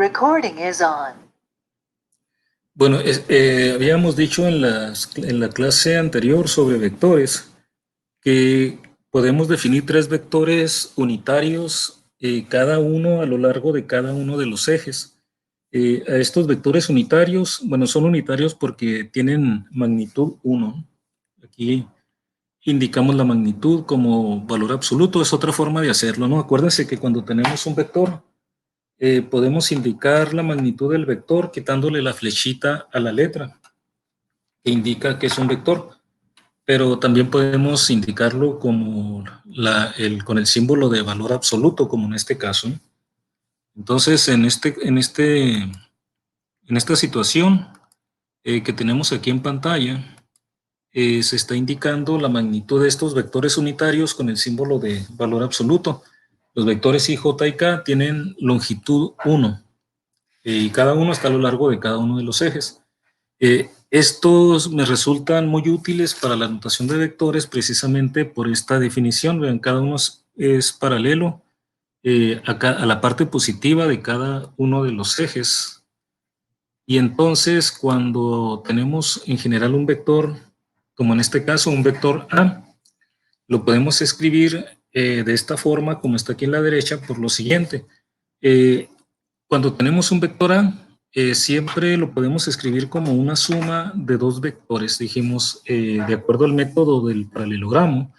Recording is on. Bueno, habíamos dicho en la clase anterior sobre vectores que podemos definir tres vectores unitarios, cada uno a lo largo de cada uno de los ejes. A estos vectores unitarios, bueno, son unitarios porque tienen magnitud 1. Aquí indicamos la magnitud como valor absoluto, es otra forma de hacerlo, ¿no? Acuérdense que cuando tenemos un vector, podemos indicar la magnitud del vector quitándole la flechita a la letra que indica que es un vector, pero también podemos indicarlo como con el símbolo de valor absoluto, como en este caso. Entonces, en esta situación que tenemos aquí en pantalla, se está indicando la magnitud de estos vectores unitarios con el símbolo de valor absoluto. Los vectores i, j y k tienen longitud 1. Y cada uno está a lo largo de cada uno de los ejes. Estos me resultan muy útiles para la notación de vectores precisamente por esta definición. Vean, cada uno es paralelo a la parte positiva de cada uno de los ejes. Y entonces cuando tenemos en general un vector, como en este caso un vector A, lo podemos escribir de esta forma, como está aquí en la derecha, por lo siguiente. Cuando tenemos un vector A, siempre lo podemos escribir como una suma de dos vectores, dijimos, de acuerdo al método del paralelogramo,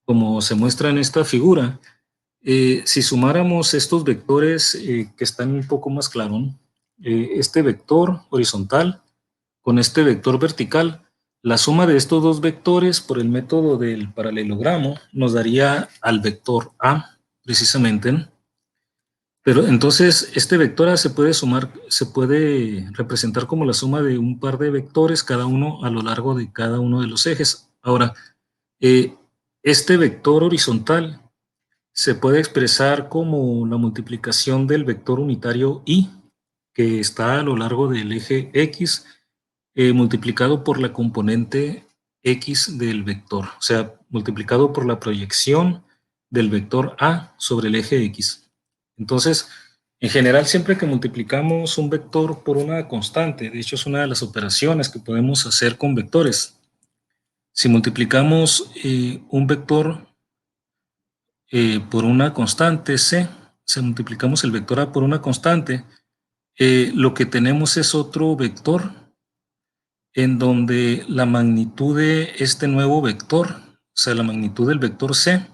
como se muestra en esta figura. Si sumáramos estos vectores que están un poco más claros, este vector horizontal con este vector vertical, la suma de estos dos vectores por el método del paralelogramo nos daría al vector A, precisamente, ¿no? Pero entonces este vector A se puede representar como la suma de un par de vectores, cada uno a lo largo de cada uno de los ejes. Ahora, este vector horizontal se puede expresar como la multiplicación del vector unitario I, que está a lo largo del eje X, multiplicado por la componente X del vector, o sea, multiplicado por la proyección del vector A sobre el eje X. Entonces, en general, siempre que multiplicamos un vector por una constante, de hecho es una de las operaciones que podemos hacer con vectores. Si multiplicamos un vector por una constante C, si multiplicamos el vector A por una constante, lo que tenemos es otro vector en donde la magnitud de este nuevo vector, o sea, la magnitud del vector C,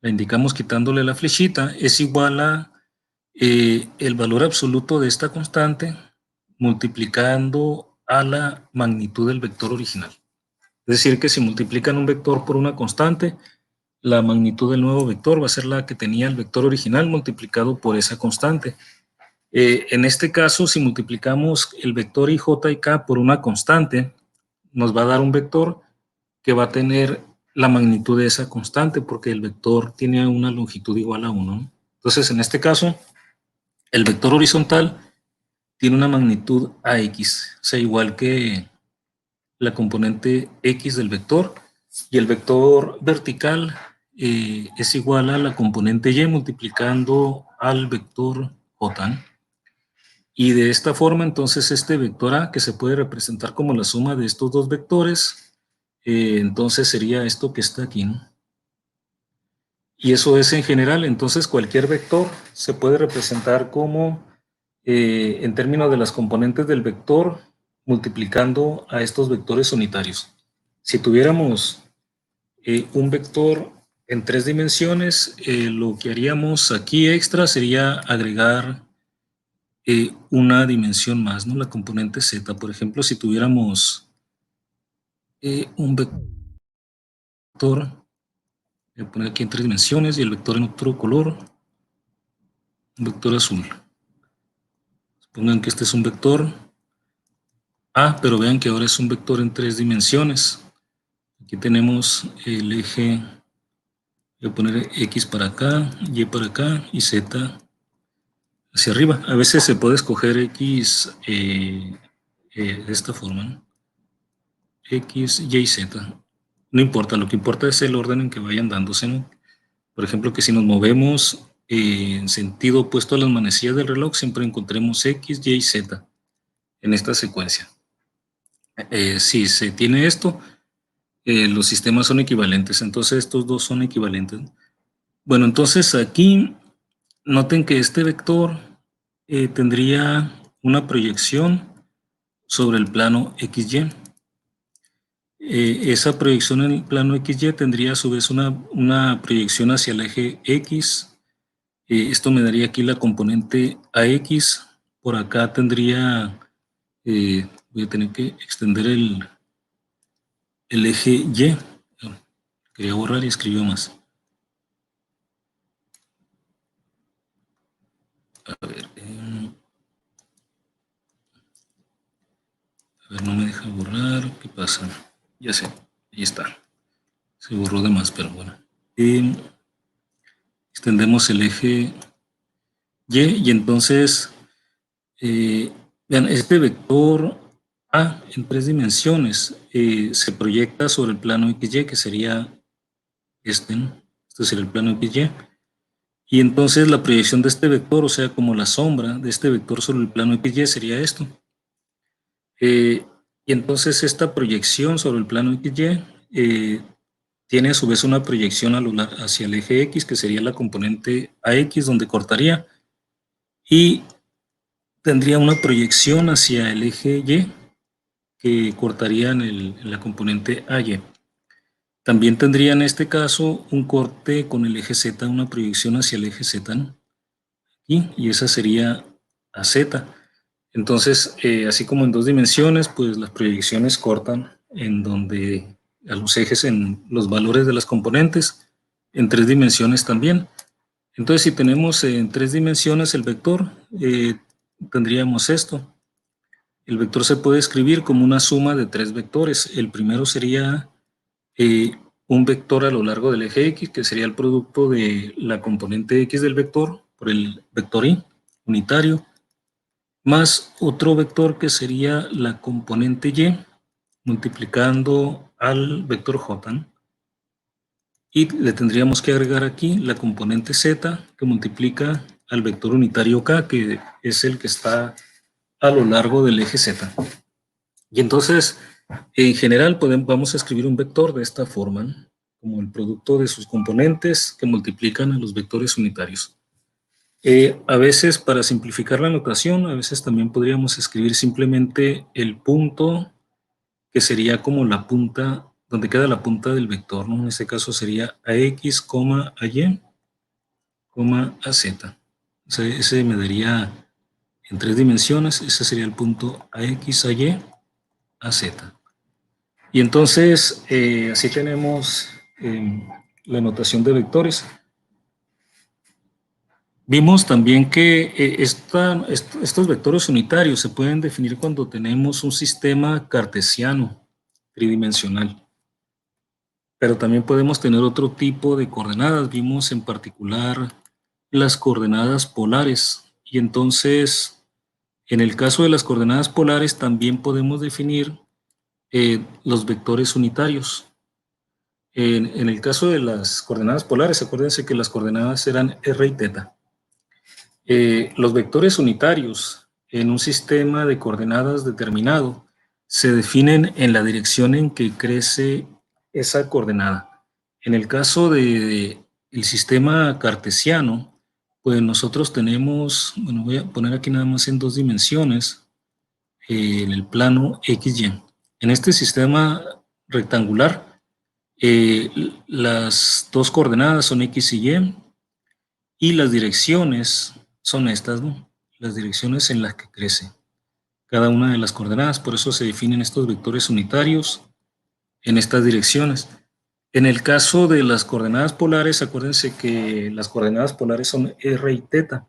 la indicamos quitándole la flechita, es igual a el valor absoluto de esta constante multiplicando a la magnitud del vector original. Es decir, que si multiplican un vector por una constante, la magnitud del nuevo vector va a ser la que tenía el vector original multiplicado por esa constante. En este caso, si multiplicamos el vector i, j y k por una constante, nos va a dar un vector que va a tener la magnitud de esa constante porque el vector tiene una longitud igual a 1. Entonces, en este caso, el vector horizontal tiene una magnitud AX, o sea, igual que la componente X del vector, y el vector vertical es igual a la componente Y multiplicando al vector J. Y de esta forma, entonces, este vector A, que se puede representar como la suma de estos dos vectores, entonces sería esto que está aquí, ¿no? Y eso es en general, entonces cualquier vector se puede representar como, en términos de las componentes del vector, multiplicando a estos vectores unitarios. Si tuviéramos un vector en 3 dimensiones, lo que haríamos aquí extra sería agregar una dimensión más, ¿no? La componente z. Por ejemplo, si tuviéramos un vector, voy a poner aquí en 3 dimensiones y el vector en otro color, un vector azul. Supongan que este es un vector A, pero vean que ahora es un vector en 3 dimensiones. Aquí tenemos el eje, voy a poner X para acá, Y para acá y Z hacia arriba. A veces se puede escoger X de esta forma, ¿no? X, Y y Z. No importa, lo que importa es el orden en que vayan dándose, ¿no? Por ejemplo, que si nos movemos en sentido opuesto a las manecillas del reloj, siempre encontremos X, Y y Z en esta secuencia. Si se tiene esto, los sistemas son equivalentes, entonces estos dos son equivalentes. Bueno, entonces aquí noten que este vector tendría una proyección sobre el plano XY. Esa proyección en el plano XY tendría a su vez una proyección hacia el eje X. Esto me daría aquí la componente AX. Por acá tendría, voy a tener que extender el eje Y. Quería borrar y escribió más. A ver, no me deja borrar. ¿Qué pasa? Ya sé, ahí está. Se borró de más, pero bueno. Extendemos el eje Y y entonces, vean, este vector A en 3 dimensiones se proyecta sobre el plano XY, que sería este, ¿no? Este sería el plano XY. Y entonces la proyección de este vector, o sea, como la sombra de este vector sobre el plano XY sería esto. Y entonces esta proyección sobre el plano XY tiene a su vez una proyección hacia el eje X, que sería la componente AX, donde cortaría, y tendría una proyección hacia el eje Y, que cortaría en la componente AY. También tendría en este caso un corte con el eje Z, una proyección hacia el eje Z, ¿no? Y esa sería AZ. Entonces, así como en 2 dimensiones, pues las proyecciones cortan en donde a los ejes en los valores de las componentes, en 3 dimensiones también. Entonces, si tenemos en 3 dimensiones el vector, tendríamos esto. El vector se puede escribir como una suma de 3 vectores. El primero sería un vector a lo largo del eje X, que sería el producto de la componente X del vector por el vector Y unitario, más otro vector que sería la componente Y multiplicando al vector J, ¿no? Y le tendríamos que agregar aquí la componente Z que multiplica al vector unitario K, que es el que está a lo largo del eje Z. Y entonces, en general, vamos a escribir un vector de esta forma, ¿no? Como el producto de sus componentes que multiplican a los vectores unitarios. A veces, para simplificar la notación, a veces también podríamos escribir simplemente el punto, que sería como la punta, donde queda la punta del vector, ¿no? En este caso sería AX, AY, AZ. O sea, ese me daría en 3 dimensiones, ese sería el punto AX, AY, AZ. Y entonces, así tenemos la notación de vectores. Vimos también que estos vectores unitarios se pueden definir cuando tenemos un sistema cartesiano tridimensional. Pero también podemos tener otro tipo de coordenadas. Vimos en particular las coordenadas polares. Y entonces, en el caso de las coordenadas polares, también podemos definir los vectores unitarios. En el caso de las coordenadas polares, acuérdense que las coordenadas eran r y θ. Los vectores unitarios en un sistema de coordenadas determinado se definen en la dirección en que crece esa coordenada. En el caso del sistema cartesiano, pues nosotros tenemos, bueno, voy a poner aquí nada más en 2 dimensiones, en el plano XY. En este sistema rectangular, las dos coordenadas son X y las direcciones son estas, ¿no? Las direcciones en las que crece cada una de las coordenadas. Por eso se definen estos vectores unitarios en estas direcciones. En el caso de las coordenadas polares, acuérdense que las coordenadas polares son r y θ.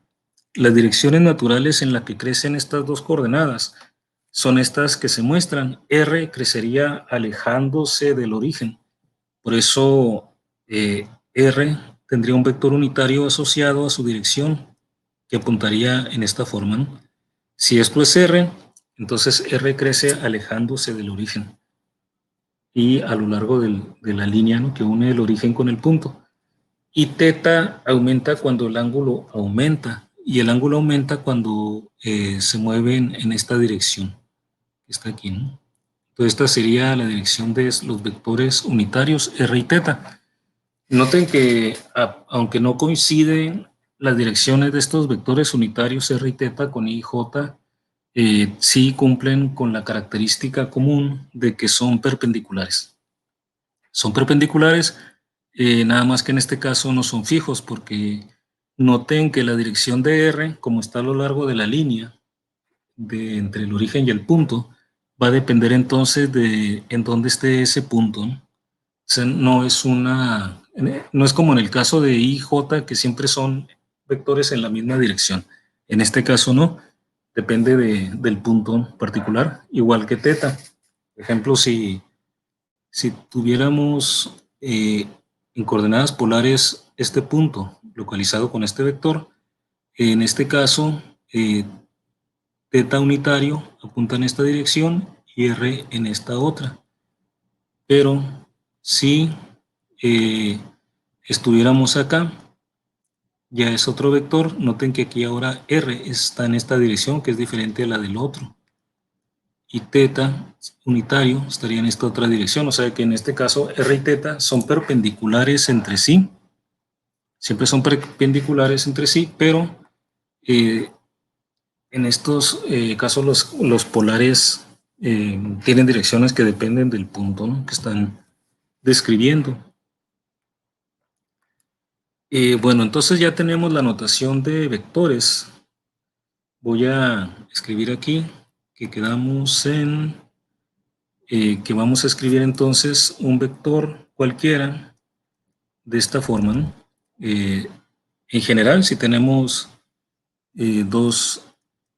Las direcciones naturales en las que crecen estas dos coordenadas son estas que se muestran. R crecería alejándose del origen. Por eso R tendría un vector unitario asociado a su dirección que apuntaría en esta forma, ¿no? Si esto es R, entonces R crece alejándose del origen y a lo largo de la línea, ¿no?, que une el origen con el punto. Y teta aumenta cuando el ángulo aumenta, y el ángulo aumenta cuando se mueve en esta dirección, que está aquí, ¿no? Entonces esta sería la dirección de los vectores unitarios R y teta. Noten que aunque no coinciden las direcciones de estos vectores unitarios R y teta con I y J, sí cumplen con la característica común de que son perpendiculares. Son perpendiculares, nada más que en este caso no son fijos, porque noten que la dirección de R, como está a lo largo de la línea entre el origen y el punto, va a depender entonces de en dónde esté ese punto, ¿no? O sea, no es como en el caso de I y J, que siempre son vectores en la misma dirección. En este caso no, depende del punto particular, igual que teta. Por ejemplo, si tuviéramos en coordenadas polares este punto localizado con este vector, en este caso teta unitario apunta en esta dirección y r en esta otra. Pero si eh, estuviéramos acá, ya es otro vector. Noten que aquí ahora r está en esta dirección, que es diferente a la del otro. Y teta unitario estaría en esta otra dirección. O sea que en este caso r y teta son perpendiculares entre sí. Siempre son perpendiculares entre sí, pero en estos casos los polares tienen direcciones que dependen del punto, ¿no?, que están describiendo. Bueno, entonces ya tenemos la notación de vectores. Voy a escribir aquí que quedamos en que vamos a escribir entonces un vector cualquiera de esta forma, ¿no? En general, si tenemos dos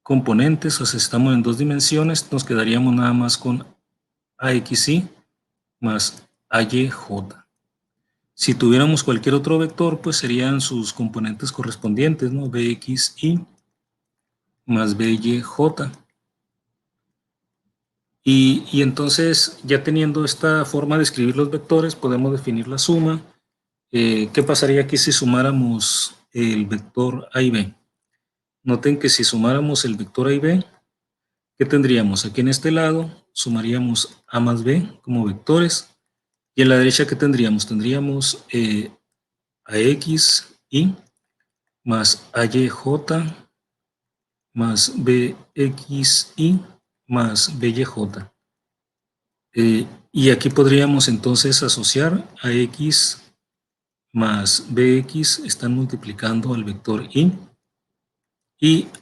componentes, o sea, estamos en dos dimensiones, nos quedaríamos nada más con AXY más AYJ. Si tuviéramos cualquier otro vector, pues serían sus componentes correspondientes, ¿no? BXY más BYJ. Y entonces, ya teniendo esta forma de escribir los vectores, podemos definir la suma. ¿Qué pasaría aquí si sumáramos el vector A y B? Noten que si sumáramos el vector A y B, ¿qué tendríamos? Aquí en este lado sumaríamos A más B como vectores. Y en la derecha, ¿qué tendríamos? Tendríamos AXY más AYJ más BXY más BYJ. Y aquí podríamos entonces asociar a X más BX, están multiplicando al vector y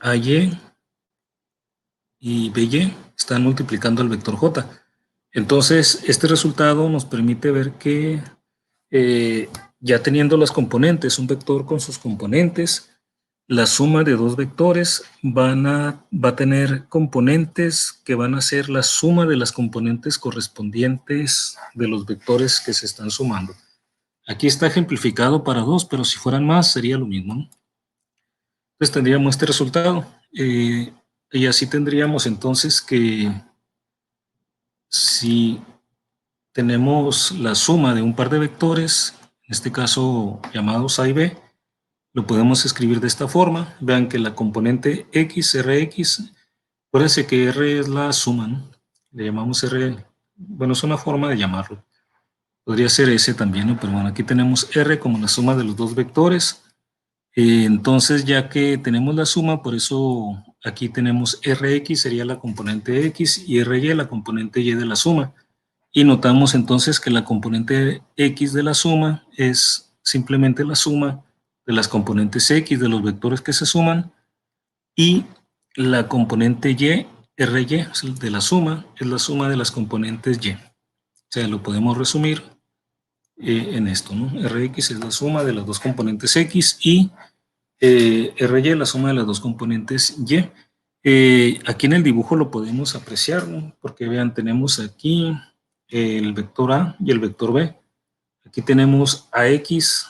AY y BY están multiplicando al vector J. Entonces, este resultado nos permite ver que ya teniendo los componentes, un vector con sus componentes, la suma de dos vectores va a tener componentes que van a ser la suma de las componentes correspondientes de los vectores que se están sumando. Aquí está ejemplificado para dos, pero si fueran más sería lo mismo, ¿no? Entonces tendríamos este resultado. Y así tendríamos entonces que si tenemos la suma de un par de vectores, en este caso llamados A y B, lo podemos escribir de esta forma. Vean que la componente X, Rx, acuérdense que R es la suma, ¿no? Le llamamos R, bueno, es una forma de llamarlo. Podría ser S también, ¿no? Pero bueno, aquí tenemos R como la suma de los dos vectores. Entonces, ya que tenemos la suma, por eso aquí tenemos Rx, sería la componente X, y Ry, la componente Y de la suma. Y notamos entonces que la componente X de la suma es simplemente la suma de las componentes X de los vectores que se suman, y la componente Y, Ry, de la suma, es la suma de las componentes Y. O sea, lo podemos resumir en esto, ¿no? Rx es la suma de las dos componentes X y Ry es la suma de las dos componentes Y. Aquí en el dibujo lo podemos apreciar, ¿no? Porque vean, tenemos aquí el vector A y el vector B. Aquí tenemos AX,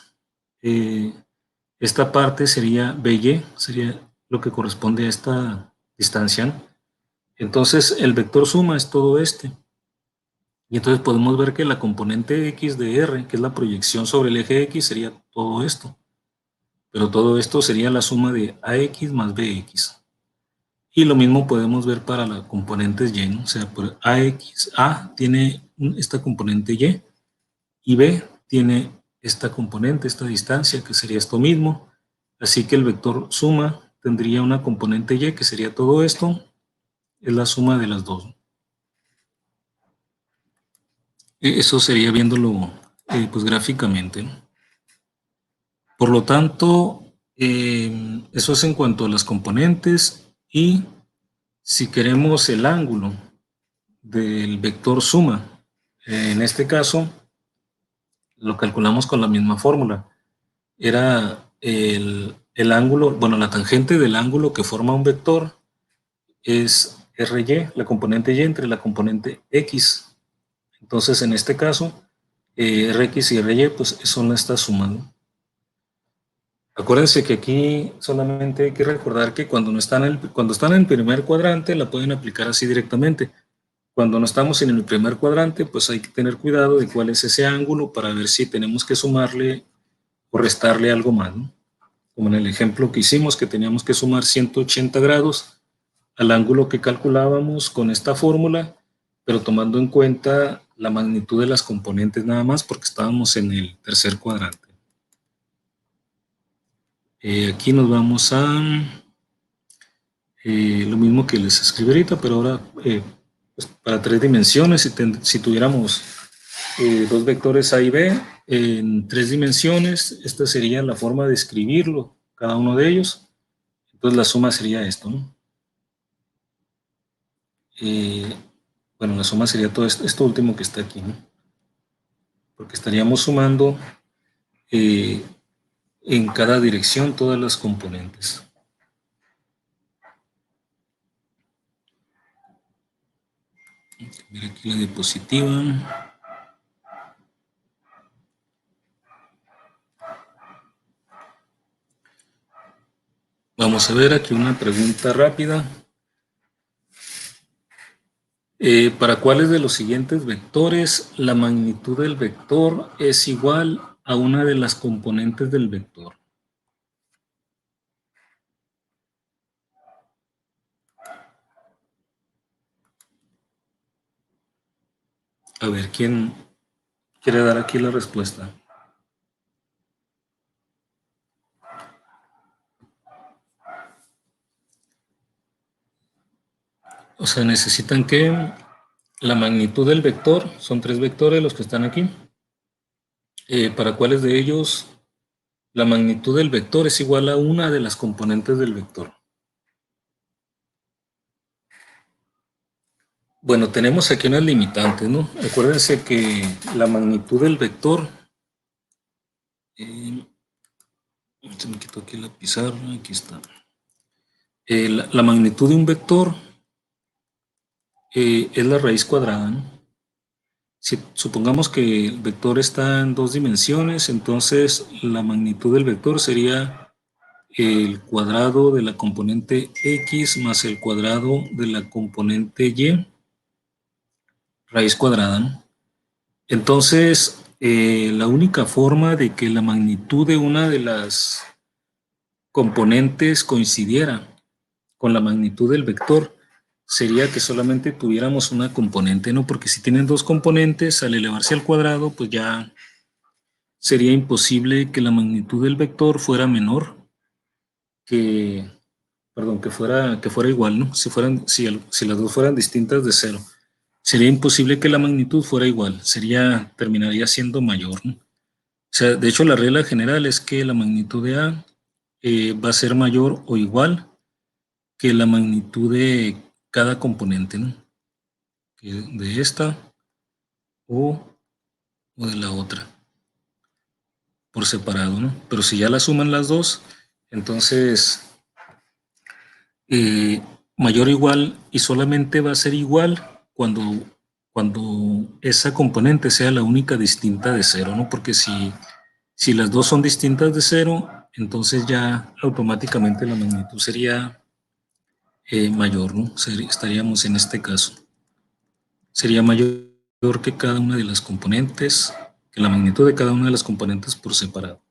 esta parte sería BY, sería lo que corresponde a esta distancia, ¿no? Entonces el vector suma es todo este. Y entonces podemos ver que la componente X de R, que es la proyección sobre el eje X, sería todo esto. Pero todo esto sería la suma de AX más BX. Y lo mismo podemos ver para las componentes Y, ¿no? O sea, por A tiene esta componente y B tiene esta componente, esta distancia, que sería esto mismo. Así que el vector suma tendría una componente Y, que sería todo esto, es la suma de las dos. Eso sería viéndolo pues gráficamente, ¿no? Por lo tanto, eso es en cuanto a las componentes, y si queremos el ángulo del vector suma, en este caso lo calculamos con la misma fórmula. Era el ángulo, bueno, la tangente del ángulo que forma un vector es RY, la componente Y entre la componente X. Entonces, en este caso, Rx y Ry pues son estas sumas, ¿no? Acuérdense que aquí solamente hay que recordar que cuando están en el primer cuadrante la pueden aplicar así directamente. Cuando no estamos en el primer cuadrante, pues hay que tener cuidado de cuál es ese ángulo para ver si tenemos que sumarle o restarle algo más, ¿no? Como en el ejemplo que hicimos, que teníamos que sumar 180 grados al ángulo que calculábamos con esta fórmula, pero tomando en cuenta la magnitud de las componentes nada más, porque estábamos en el tercer cuadrante. Aquí nos vamos a lo mismo que les escribí ahorita, pero ahora pues para 3 dimensiones. Si tuviéramos dos vectores A y B en 3 dimensiones, esta sería la forma de escribirlo, cada uno de ellos. Entonces la suma sería esto, ¿no? Bueno, la suma sería todo esto último que está aquí, ¿no? Porque estaríamos sumando en cada dirección todas las componentes. Mira aquí la diapositiva. Vamos a ver aquí una pregunta rápida. ¿Para cuáles de los siguientes vectores la magnitud del vector es igual a una de las componentes del vector? A ver, ¿quién quiere dar aquí la respuesta? O sea, necesitan que la magnitud del vector, son 3 vectores los que están aquí. ¿Para cuáles de ellos la magnitud del vector es igual a una de las componentes del vector? Bueno, tenemos aquí unas limitantes, ¿no? Acuérdense que la magnitud del vector, se me quitó aquí la pizarra, aquí está. La magnitud de un vector es la raíz cuadrada, ¿no? Si supongamos que el vector está en 2 dimensiones, entonces la magnitud del vector sería el cuadrado de la componente X más el cuadrado de la componente Y, raíz cuadrada, ¿no? Entonces, la única forma de que la magnitud de una de las componentes coincidiera con la magnitud del vector sería que solamente tuviéramos una componente, ¿no? Porque si tienen dos componentes, al elevarse al cuadrado, pues ya sería imposible que la magnitud del vector fuera menor que, perdón, que fuera igual, ¿no? Si las dos fueran distintas de cero, sería imposible que la magnitud fuera igual, terminaría siendo mayor, ¿no? O sea, de hecho, la regla general es que la magnitud de A va a ser mayor o igual que la magnitud de cada componente, ¿no? De esta o, o de la otra, por separado, ¿no? Pero si ya la suman las dos, entonces eh, mayor o igual, y solamente va a ser igual cuando esa componente sea la única distinta de cero, ¿no? Porque si las dos son distintas de cero, entonces ya automáticamente la magnitud sería mayor, ¿no? Estaríamos en este caso. Sería mayor que cada una de las componentes, que la magnitud de cada una de las componentes por separado.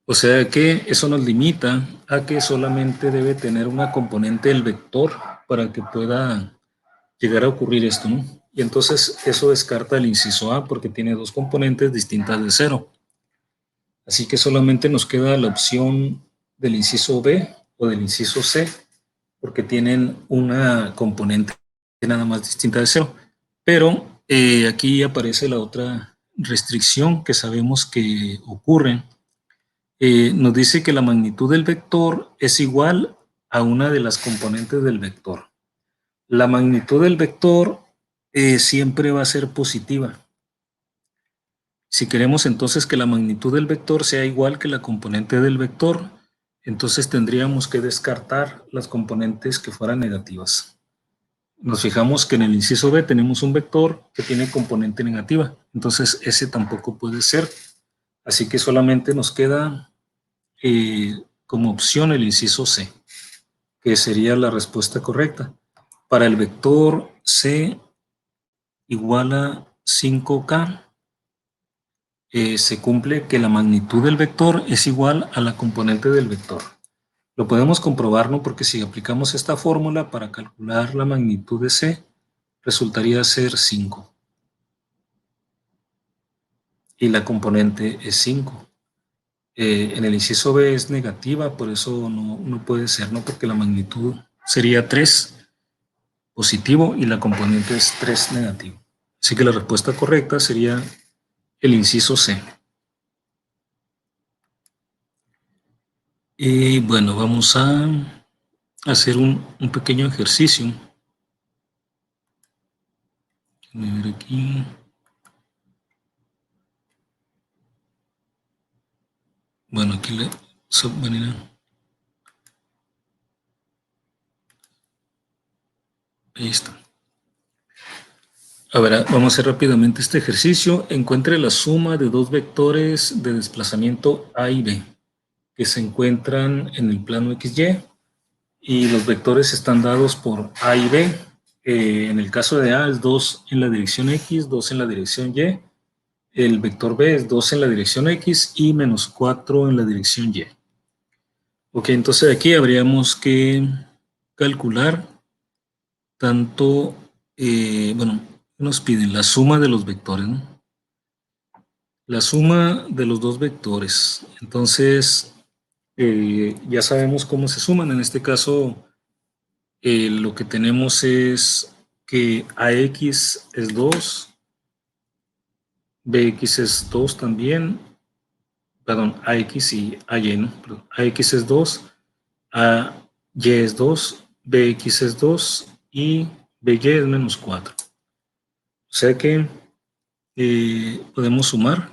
O sea que eso nos limita a que solamente debe tener una componente del vector para que pueda llegar a ocurrir esto, ¿no? Y entonces eso descarta el inciso A porque tiene dos componentes distintas de cero. Así que solamente nos queda la opción del inciso B o del inciso C porque tienen una componente nada más distinta de cero. Pero aquí aparece la otra restricción que sabemos que ocurre. Nos dice que la magnitud del vector es igual a una de las componentes del vector. La magnitud del vector siempre va a ser positiva. Si queremos entonces que la magnitud del vector sea igual que la componente del vector, entonces tendríamos que descartar las componentes que fueran negativas. Nos fijamos que en el inciso B tenemos un vector que tiene componente negativa, entonces ese tampoco puede ser. Así que solamente nos queda como opción el inciso C, que sería la respuesta correcta. Para el vector C igual a 5K, se cumple que la magnitud del vector es igual a la componente del vector. Lo podemos comprobar, ¿no? Porque si aplicamos esta fórmula para calcular la magnitud de C, resultaría ser 5. Y la componente es 5. En el inciso B es negativa, por eso no puede ser, ¿no? Porque la magnitud sería 3 positivo y la componente es 3 negativo. Así que la respuesta correcta sería el inciso C. Y bueno, vamos a hacer un pequeño ejercicio. Déjame ver aquí. Bueno, aquí le submanera. Ahí está. A ver, vamos a hacer rápidamente este ejercicio. Encuentre la suma de dos vectores de desplazamiento A y B que se encuentran en el plano XY y los vectores están dados por A y B. En el caso de A es 2 en la dirección X, 2 en la dirección Y. El vector B es 2 en la dirección X y menos 4 en la dirección Y. Ok, entonces aquí habríamos que calcular tanto, bueno, nos piden la suma de los vectores, ¿no? La suma de los dos vectores. Entonces, ya sabemos cómo se suman. En este caso, lo que tenemos es que AX es 2, BX es 2 también, perdón, AX y AY, ¿no? Perdón, AX es 2, AY es 2, BX es 2 y BY es menos 4. O sea que podemos sumar.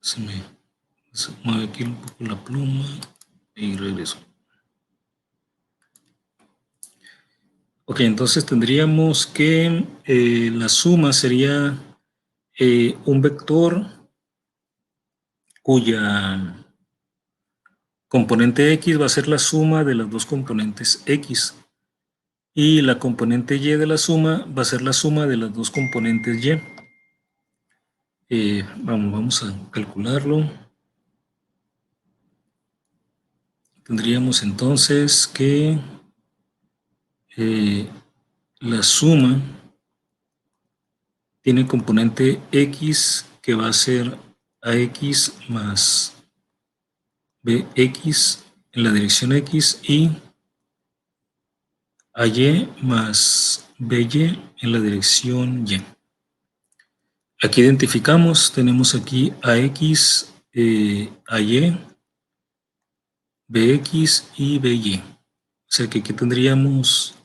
Se me mueve aquí un poco la pluma y regreso. Ok, entonces tendríamos que la suma sería un vector cuya componente X va a ser la suma de las dos componentes X y la componente Y de la suma va a ser la suma de las dos componentes Y. Vamos a calcularlo. Tendríamos entonces que la suma tiene componente X que va a ser AX más BX en la dirección X y AY más BY en la dirección Y. Aquí identificamos, tenemos aquí AX, AY, BX y BY. O sea que aquí tendríamos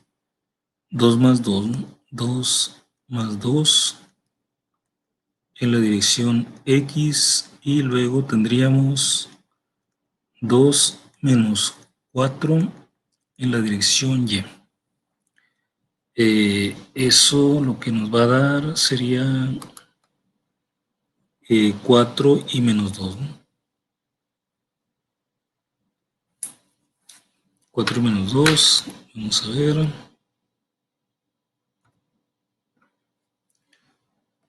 2 más 2, ¿no? 2 más 2 en la dirección X y luego tendríamos 2 menos 4 en la dirección Y. Eso lo que nos va a dar sería 4 y menos 2, ¿no? 4 menos 2. Vamos a ver.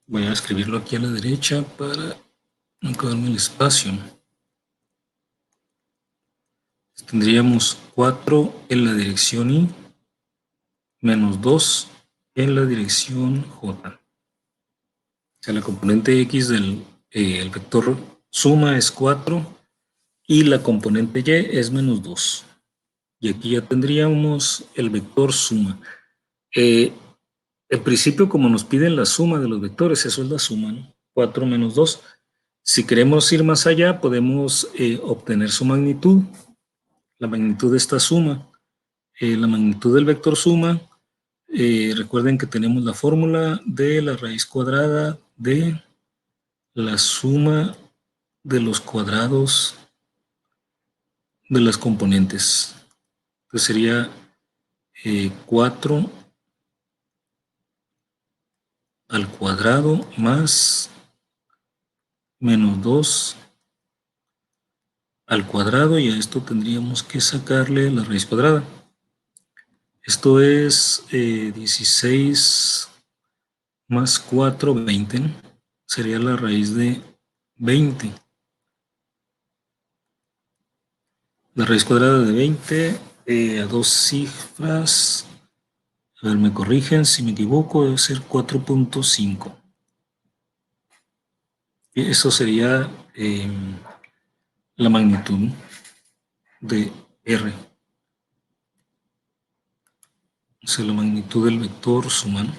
Voy a escribirlo aquí a la derecha para no acabarme el espacio. Tendríamos 4 en la dirección Y menos 2 en la dirección J. O sea, la componente X del el vector suma es 4 y la componente Y es menos 2. Y aquí ya tendríamos el vector suma. En principio, como nos piden la suma de los vectores, eso es la suma, ¿no? 4 menos 2. Si queremos ir más allá, podemos obtener su magnitud, la magnitud de esta suma. La magnitud del vector suma, recuerden que tenemos la fórmula de la raíz cuadrada de la suma de los cuadrados de las componentes. Entonces sería 4 al cuadrado más menos 2 al cuadrado, y a esto tendríamos que sacarle la raíz cuadrada. Esto es 16 más 4, 20, ¿no? Sería la raíz de 20. La raíz cuadrada de 20 a dos cifras. A ver, me corrigen si me equivoco, debe ser 4.5. Eso sería la magnitud de R. O sea, la magnitud del vector suma, ¿no?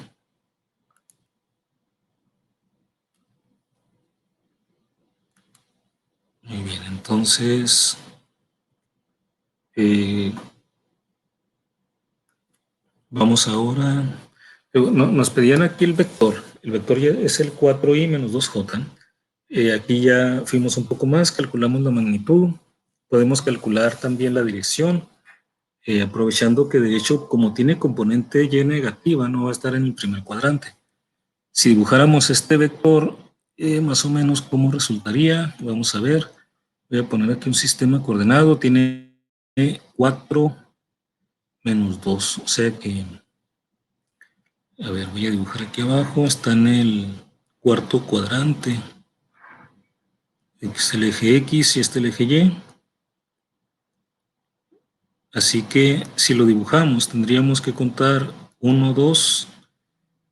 Muy bien, entonces vamos ahora. Nos pedían aquí el vector. El vector ya es el 4i menos 2j. Aquí ya fuimos un poco más, calculamos la magnitud. Podemos calcular también la dirección, aprovechando que de hecho, como tiene componente y negativa, no va a estar en el primer cuadrante. Si dibujáramos este vector, más o menos cómo resultaría, vamos a ver. Voy a poner aquí un sistema coordenado, tiene 4 menos 2, o sea que, a ver, voy a dibujar aquí abajo, está en el cuarto cuadrante. Es el eje X y este el eje Y. Así que si lo dibujamos, tendríamos que contar 1, 2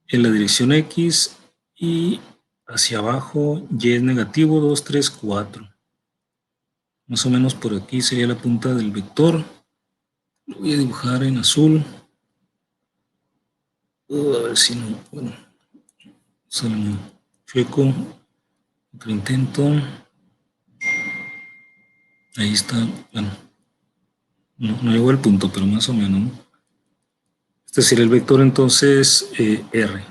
en la dirección X y hacia abajo Y es negativo, 2, 3, 4. Más o menos por aquí sería la punta del vector. Lo voy a dibujar en azul. A ver si no, bueno, sale muy chueco. Otro intento. Ahí está, bueno, no llegó al punto, pero más o menos, ¿no? Este sería el vector entonces R.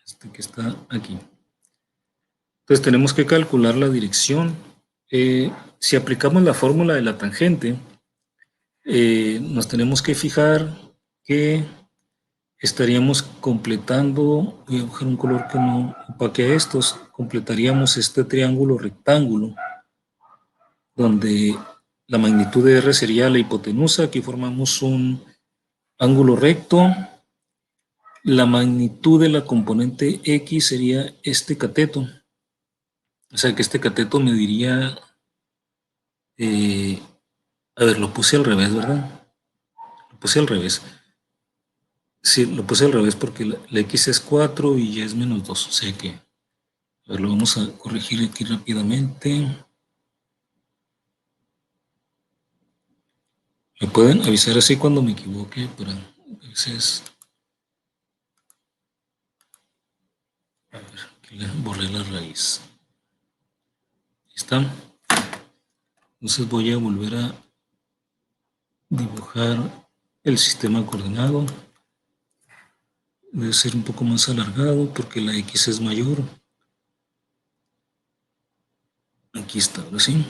Este que está aquí. Entonces tenemos que calcular la dirección. Si aplicamos la fórmula de la tangente, nos tenemos que fijar que estaríamos completando, voy a buscar un color que no opaque estos, completaríamos este triángulo rectángulo, donde la magnitud de R sería la hipotenusa. Aquí formamos un ángulo recto. La magnitud de la componente X sería este cateto. O sea que este cateto mediría, a ver, lo puse al revés, ¿verdad? Lo puse al revés. Sí, lo puse al revés porque la X es 4 y Y es menos 2. O sea que, a ver, lo vamos a corregir aquí rápidamente. ¿Me pueden avisar así cuando me equivoque? Para a veces... A ver, aquí le borré la raíz. Ahí está. Entonces voy a volver a dibujar el sistema coordenado. Debe ser un poco más alargado porque la X es mayor. Aquí está, ahora sí.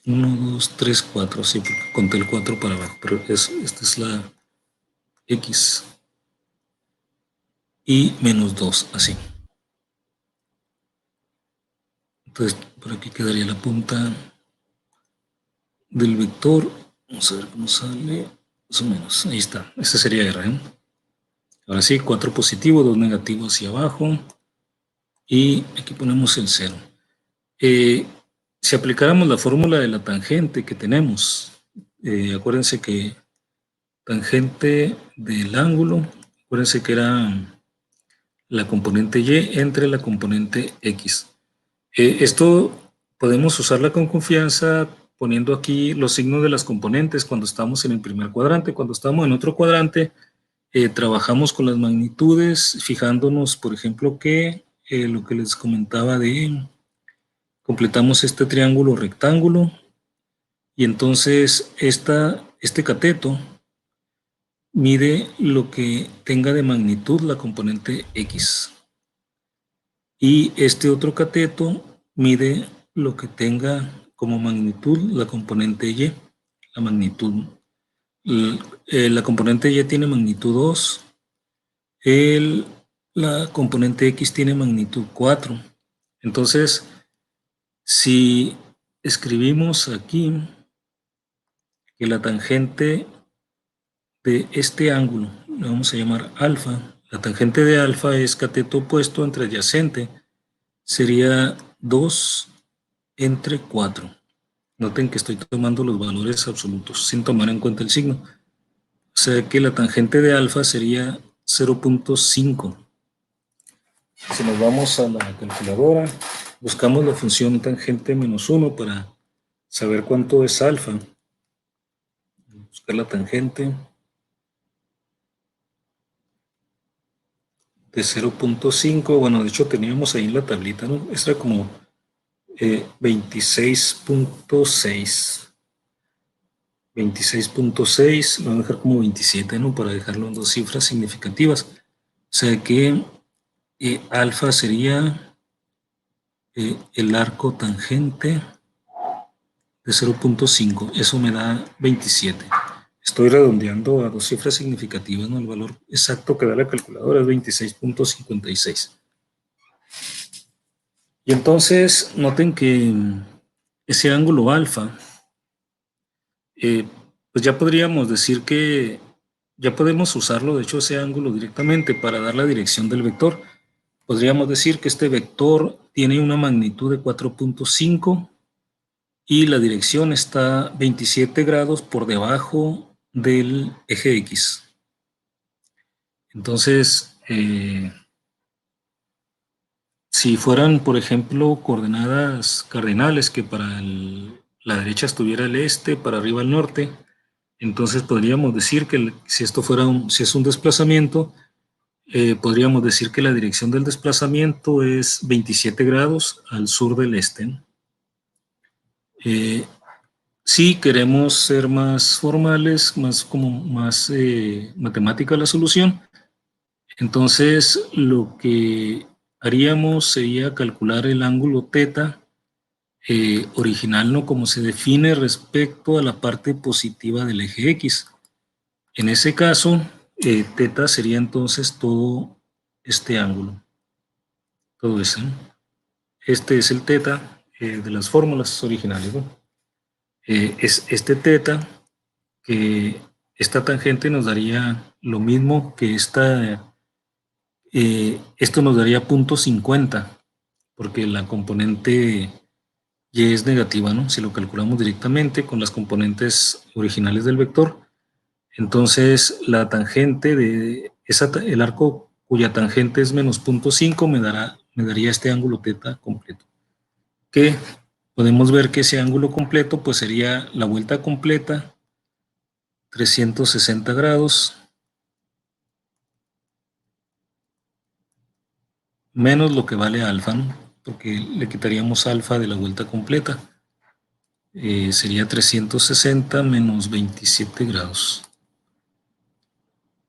1, 2, 3, 4, sí, porque conté el 4 para abajo, pero esta es la X. Y menos 2, así. Entonces, por aquí quedaría la punta del vector Vamos a ver cómo sale. Más o menos. Ahí está. Este sería R, ¿eh? Ahora sí, 4 positivo, 2 negativo hacia abajo. Y aquí ponemos el 0. Si aplicáramos la fórmula de la tangente que tenemos, acuérdense que tangente del ángulo, acuérdense que era la componente Y entre la componente X. Esto podemos usarla con confianza poniendo aquí los signos de las componentes cuando estamos en el primer cuadrante. Cuando estamos en otro cuadrante, trabajamos con las magnitudes, fijándonos, por ejemplo, que lo que les comentaba de completamos este triángulo rectángulo y entonces este cateto mide lo que tenga de magnitud la componente X y este otro cateto mide lo que tenga como magnitud la componente Y, la magnitud. La componente Y tiene magnitud 2, la componente X tiene magnitud 4. Entonces, si escribimos aquí que la tangente de este ángulo, le vamos a llamar alfa, la tangente de alfa es cateto opuesto entre adyacente, sería 2 entre 4. Noten que estoy tomando los valores absolutos sin tomar en cuenta el signo. O sea que la tangente de alfa sería 0.5. Si nos vamos a la calculadora, buscamos la función tangente menos 1 para saber cuánto es alfa. Buscar la tangente de 0.5. Bueno, de hecho teníamos ahí en la tablita, ¿no? Esta era como 26.6. 26.6, lo voy a dejar como 27, ¿no? Para dejarlo en dos cifras significativas. O sea que alfa sería el arco tangente de 0.5. Eso me da 27. Estoy redondeando a dos cifras significativas, ¿no? El valor exacto que da la calculadora es 26.56. Y entonces noten que ese ángulo alfa, pues ya podríamos decir que ya podemos usarlo, de hecho, ese ángulo directamente para dar la dirección del vector. Podríamos decir que este vector tiene una magnitud de 4.5 y la dirección está 27 grados por debajo del eje X. Entonces, si fueran, por ejemplo, coordenadas cardinales, que para la derecha estuviera el este, para arriba el norte, entonces podríamos decir que si esto fuera si es un desplazamiento, podríamos decir que la dirección del desplazamiento es 27 grados al sur del este. Si queremos ser más formales, más matemática la solución, entonces lo que haríamos sería calcular el ángulo θ original, ¿no? Como se define respecto a la parte positiva del eje X. En ese caso, θ sería entonces todo este ángulo, todo ese, ¿no? Este es el θ de las fórmulas originales, ¿no? Es este θ que esta tangente nos daría lo mismo que esto nos daría 0.50, porque la componente y es negativa, ¿no? Si lo calculamos directamente con las componentes originales del vector, entonces la tangente de el arco cuya tangente es menos 0.5 me daría este ángulo θ completo, que podemos ver que ese ángulo completo pues sería la vuelta completa, 360 grados, menos lo que vale alfa, ¿no? Porque le quitaríamos alfa de la vuelta completa. Sería 360 menos 27 grados.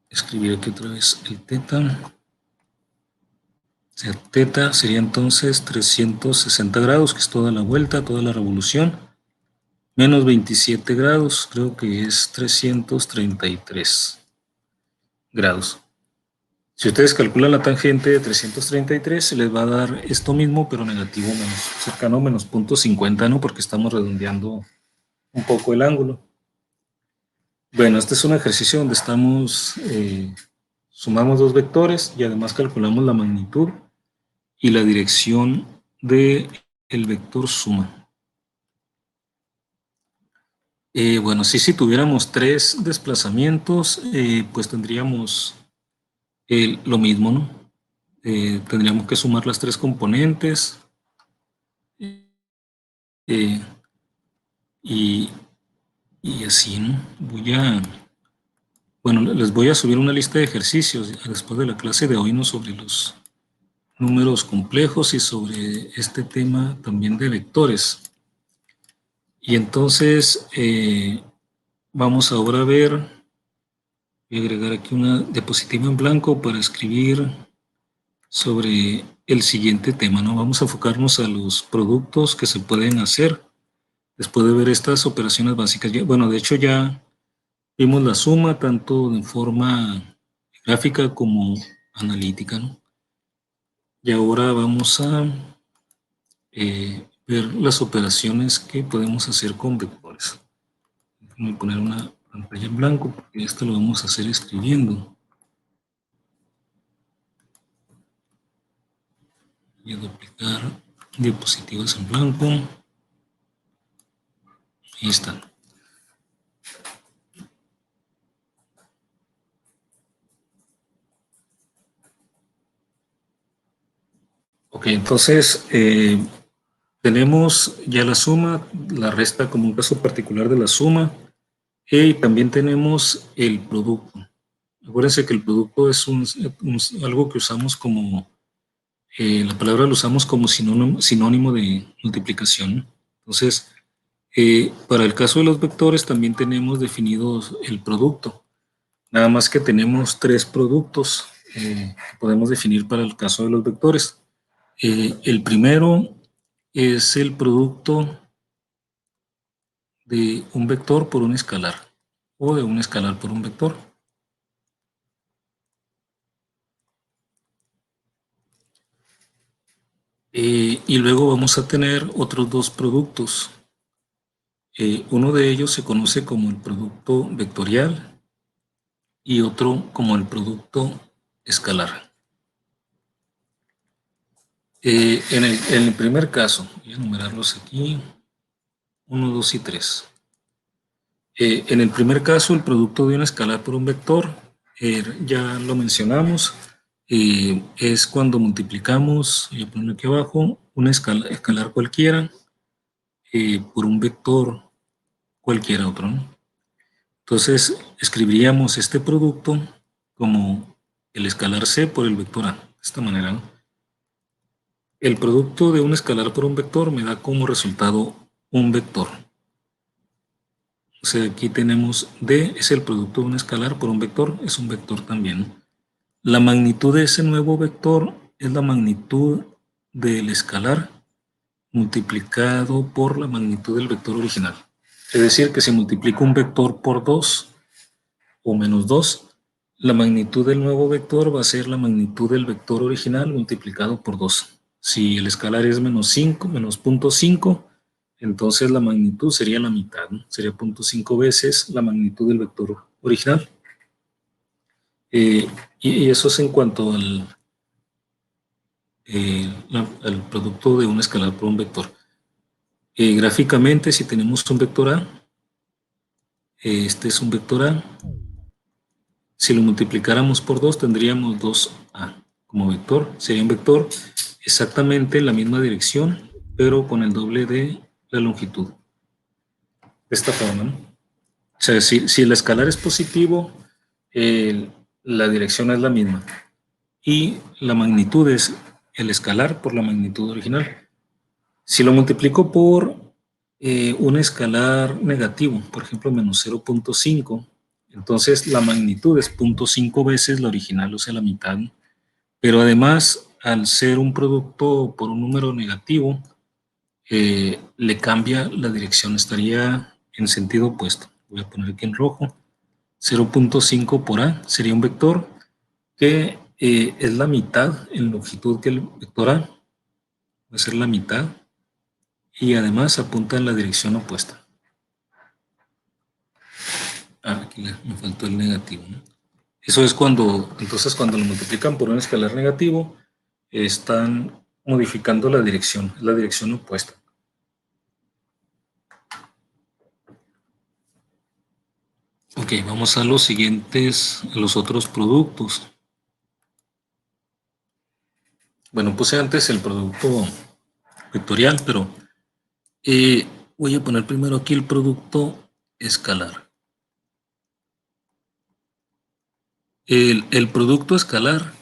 Escribir aquí otra vez el θ. O sea, θ sería entonces 360 grados, que es toda la vuelta, toda la revolución, menos 27 grados, creo que es 333 grados. Si ustedes calculan la tangente de 333, se les va a dar esto mismo, pero negativo, cercano a menos 0.50, ¿no? Porque estamos redondeando un poco el ángulo. Bueno, este es un ejercicio donde sumamos dos vectores y además calculamos la magnitud y la dirección de el vector suma. Bueno, si tuviéramos tres desplazamientos, pues tendríamos lo mismo, ¿no? Tendríamos que sumar las tres componentes eh, y, y así, ¿no? Bueno, les voy a subir una lista de ejercicios después de la clase de hoy, ¿no? Sobre los números complejos y sobre este tema también de vectores. Y entonces vamos ahora a ver, voy a agregar aquí una diapositiva en blanco para escribir sobre el siguiente tema, ¿no? Vamos a enfocarnos a los productos que se pueden hacer después de ver estas operaciones básicas. Bueno, de hecho ya vimos la suma tanto de forma gráfica como analítica, ¿no? Y ahora vamos a ver las operaciones que podemos hacer con vectores. Voy a poner una pantalla en blanco porque esto lo vamos a hacer escribiendo. Voy a duplicar diapositivas en blanco. Ahí están. Ok, entonces tenemos ya la suma, la resta como un caso particular de la suma, y también tenemos el producto. Acuérdense que el producto es algo que usamos como, la palabra lo usamos como sinónimo de multiplicación. Entonces, para el caso de los vectores también tenemos definidos el producto. Nada más que tenemos tres productos que podemos definir para el caso de los vectores. El primero es el producto de un vector por un escalar o de un escalar por un vector. Y luego vamos a tener otros dos productos. Uno de ellos se conoce como el producto vectorial y otro como el producto escalar. En el primer caso, voy a enumerarlos aquí, 1, 2 y 3. En el primer caso, el producto de un escalar por un vector, ya lo mencionamos, es cuando multiplicamos, voy a ponerlo aquí abajo, un escalar cualquiera por un vector cualquiera otro, ¿no? Entonces, escribiríamos este producto como el escalar C por el vector A, de esta manera, ¿no? El producto de un escalar por un vector me da como resultado un vector. O sea, aquí tenemos D, es el producto de un escalar por un vector, es un vector también. La magnitud de ese nuevo vector es la magnitud del escalar multiplicado por la magnitud del vector original. Es decir, que si multiplico un vector por 2 o menos 2, la magnitud del nuevo vector va a ser la magnitud del vector original multiplicado por 2. Si el escalar es menos 5, menos 0.5, entonces la magnitud sería la mitad, ¿no? Sería 0.5 veces la magnitud del vector original. Y eso es en cuanto al producto de un escalar por un vector. Gráficamente, si tenemos un vector A, este es un vector A. Si lo multiplicáramos por 2, tendríamos 2A como vector. Sería un vector exactamente en la misma dirección, pero con el doble de la longitud. De esta forma, ¿no? O sea, si el escalar es positivo, la dirección es la misma. Y la magnitud es el escalar por la magnitud original. Si lo multiplico por un escalar negativo, por ejemplo, menos 0.5, entonces la magnitud es 0.5 veces la original, o sea, la mitad. Pero además, al ser un producto por un número negativo, le cambia la dirección, estaría en sentido opuesto. Voy a poner aquí en rojo. 0.5 por A sería un vector que es la mitad en longitud que el vector A, va a ser la mitad, y además apunta en la dirección opuesta. Aquí me faltó el negativo, ¿no? Eso es cuando, entonces cuando lo multiplican por un escalar negativo, están modificando la dirección opuesta. Ok, vamos a los siguientes, a los otros productos. Bueno, puse antes el producto vectorial, pero voy a poner primero aquí el producto escalar. El producto escalar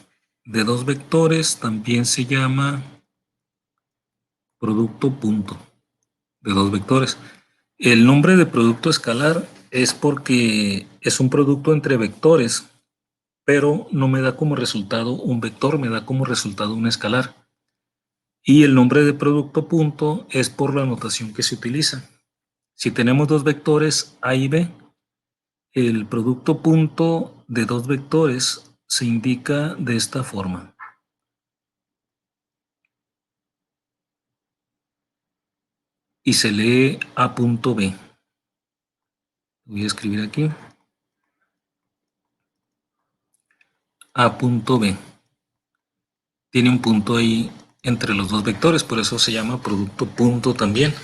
de dos vectores también se llama producto punto de dos vectores. El nombre de producto escalar es porque es un producto entre vectores, pero no me da como resultado un vector, me da como resultado un escalar. Y el nombre de producto punto es por la notación que se utiliza. Si tenemos dos vectores A y B, el producto punto de dos vectores se indica de esta forma. Y se lee A punto B. Voy a escribir aquí. A punto B. Tiene un punto ahí entre los dos vectores, por eso se llama producto punto también.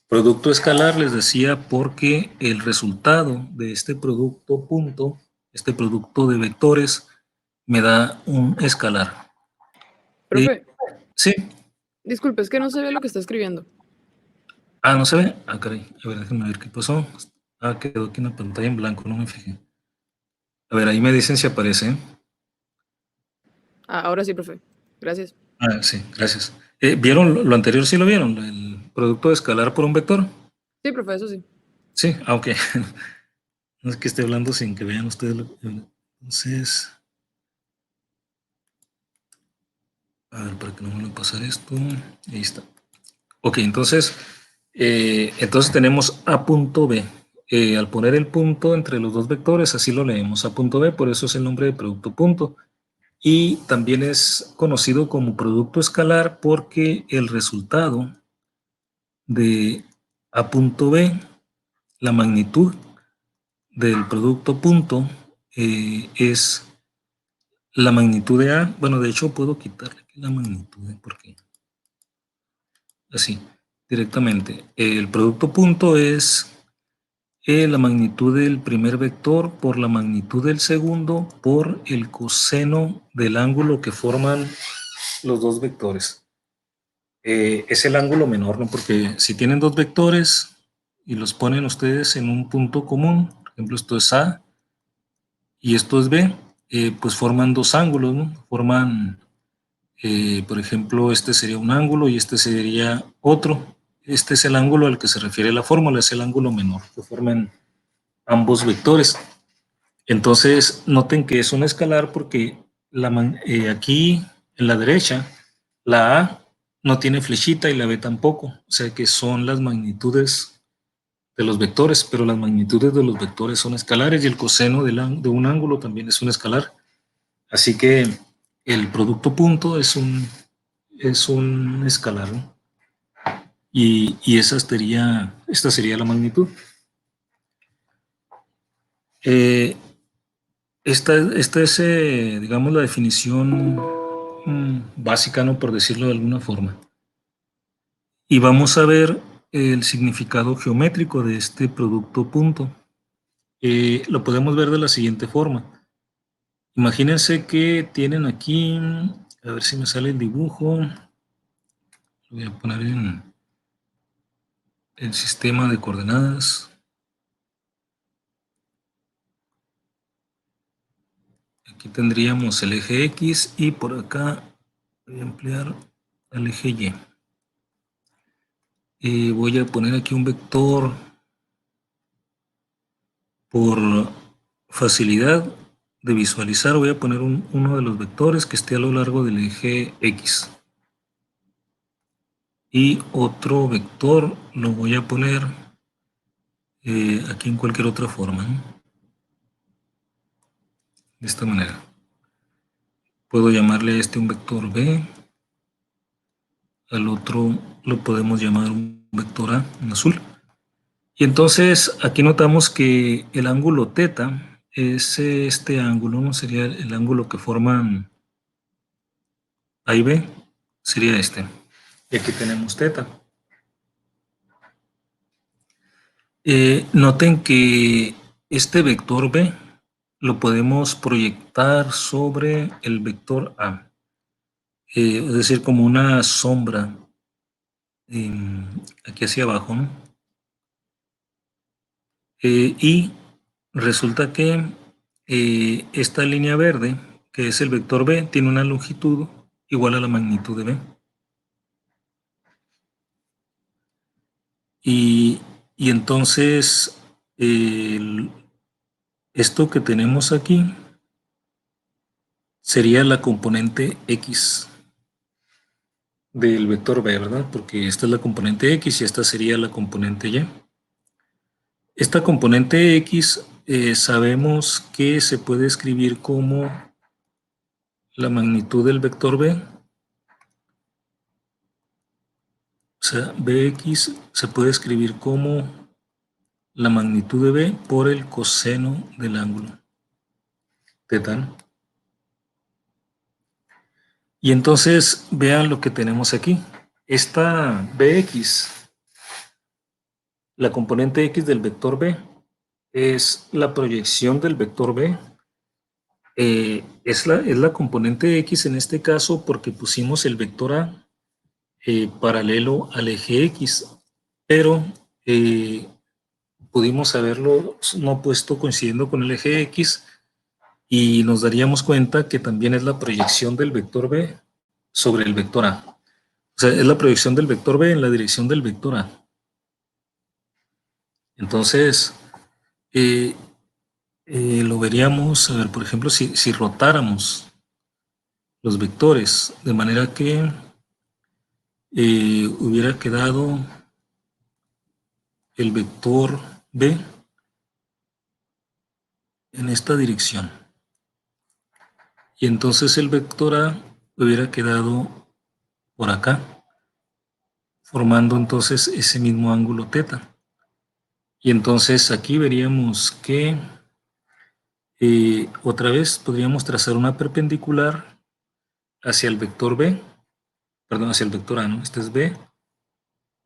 Producto escalar les decía porque el resultado de este producto punto, este producto de vectores, me da un escalar. Profe, Sí. disculpe, es que no se ve lo que está escribiendo. Ah, ¿no se ve? Ah, caray. A ver, déjenme ver qué pasó. Ah, quedó aquí una pantalla en blanco, no me fijé. A ver, ahí me dicen si aparece. Ah, ahora sí, profe. Gracias. Ah, sí, gracias. ¿Vieron lo anterior? ¿Sí lo vieron? El producto de escalar por un vector. Sí, profe, eso sí. Sí, aunque no es que esté hablando sin que vean ustedes. Entonces, a ver, para que no me vuelva a pasar esto. Ahí está. Ok, entonces tenemos A punto B. Al poner el punto entre los dos vectores, así lo leemos, A punto B, por eso es el nombre de producto punto. Y también es conocido como producto escalar porque el resultado de A punto B, la magnitud del producto punto, es la magnitud de A. Bueno, de hecho puedo quitarle aquí la magnitud, porque así, directamente. El producto punto es la magnitud del primer vector por la magnitud del segundo por el coseno del ángulo que forman los dos vectores. Es el ángulo menor, ¿no? Porque si tienen dos vectores y los ponen ustedes en un punto común, por ejemplo, esto es A y esto es B, pues forman dos ángulos, ¿no? Forman, por ejemplo, este sería un ángulo y este sería otro. Este es el ángulo al que se refiere la fórmula, es el ángulo menor que forman ambos vectores. Entonces, noten que es un escalar porque aquí en la derecha, la A no tiene flechita y la B tampoco. O sea que son las magnitudes de los vectores, pero las magnitudes de los vectores son escalares y el coseno de un ángulo también es un escalar. Así que el producto punto es un escalar, ¿no? Y esta sería la magnitud. Eh, esta es, digamos, la definición básica, ¿no? Por decirlo de alguna forma. Y vamos a ver el significado geométrico de este producto punto. Lo podemos ver de la siguiente forma. Imagínense que tienen aquí, a ver si me sale el dibujo. Lo voy a poner en el sistema de coordenadas. Aquí tendríamos el eje X y por acá voy a emplear el eje Y. Voy a poner aquí un vector por facilidad de visualizar. Voy a poner uno de los vectores que esté a lo largo del eje X. Y otro vector lo voy a poner aquí en cualquier otra forma, ¿no? De esta manera. Puedo llamarle a este un vector B. Al otro lo podemos llamar un vector A en azul. Y entonces aquí notamos que el ángulo teta es este ángulo, ¿no? Sería el ángulo que forman A y B, sería este. Y aquí tenemos teta. Noten que este vector B lo podemos proyectar sobre el vector A, es decir, como una sombra aquí hacia abajo, ¿no? Y resulta que esta línea verde, que es el vector B, tiene una longitud igual a la magnitud de B. Y, y entonces, esto que tenemos aquí sería la componente X del vector B, ¿verdad? Porque esta es la componente X y esta sería la componente Y. Esta componente X sabemos que se puede escribir como la magnitud del vector B. O sea, Bx se puede escribir como la magnitud de B por el coseno del ángulo teta, ¿no? Y entonces vean lo que tenemos aquí. Esta Bx, la componente X del vector B, es la proyección del vector B. Es la componente X en este caso porque pusimos el vector A paralelo al eje X, pero pudimos haberlo no puesto coincidiendo con el eje X y nos daríamos cuenta que también es la proyección del vector B sobre el vector A. O sea, es la proyección del vector B en la dirección del vector A. Entonces, eh, lo veríamos, a ver, por ejemplo, si rotáramos los vectores de manera que hubiera quedado el vector B en esta dirección. Y entonces el vector A hubiera quedado por acá, formando entonces ese mismo ángulo teta. Y entonces aquí veríamos que otra vez podríamos trazar una perpendicular hacia el vector B, perdón, hacia el vector A, ¿no? Este es B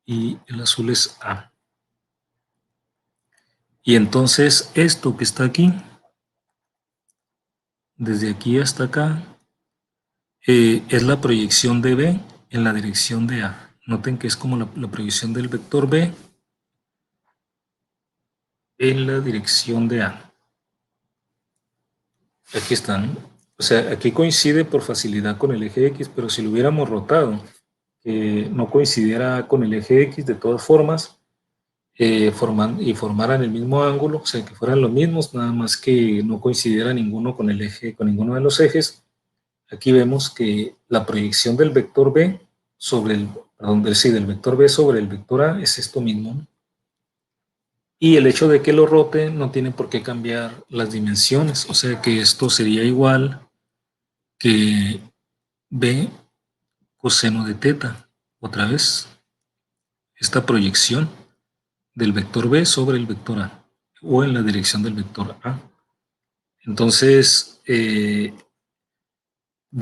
y el azul es A. Y entonces esto que está aquí, desde aquí hasta acá, es la proyección de B en la dirección de A. Noten que es como la proyección del vector B en la dirección de A. Aquí están. O sea, aquí coincide por facilidad con el eje X, pero si lo hubiéramos rotado, que no coincidiera con el eje X de todas formas, formaran el mismo ángulo, o sea, que fueran los mismos, nada más que no coincidiera ninguno con el eje, con ninguno de los ejes. Aquí vemos que la proyección del vector B sobre el, perdón, del vector B sobre el vector A es esto mismo, ¿no? Y el hecho de que lo rote no tiene por qué cambiar las dimensiones, o sea que esto sería igual que B coseno de teta, otra vez, esta proyección del vector B sobre el vector A, o en la dirección del vector A. Entonces, de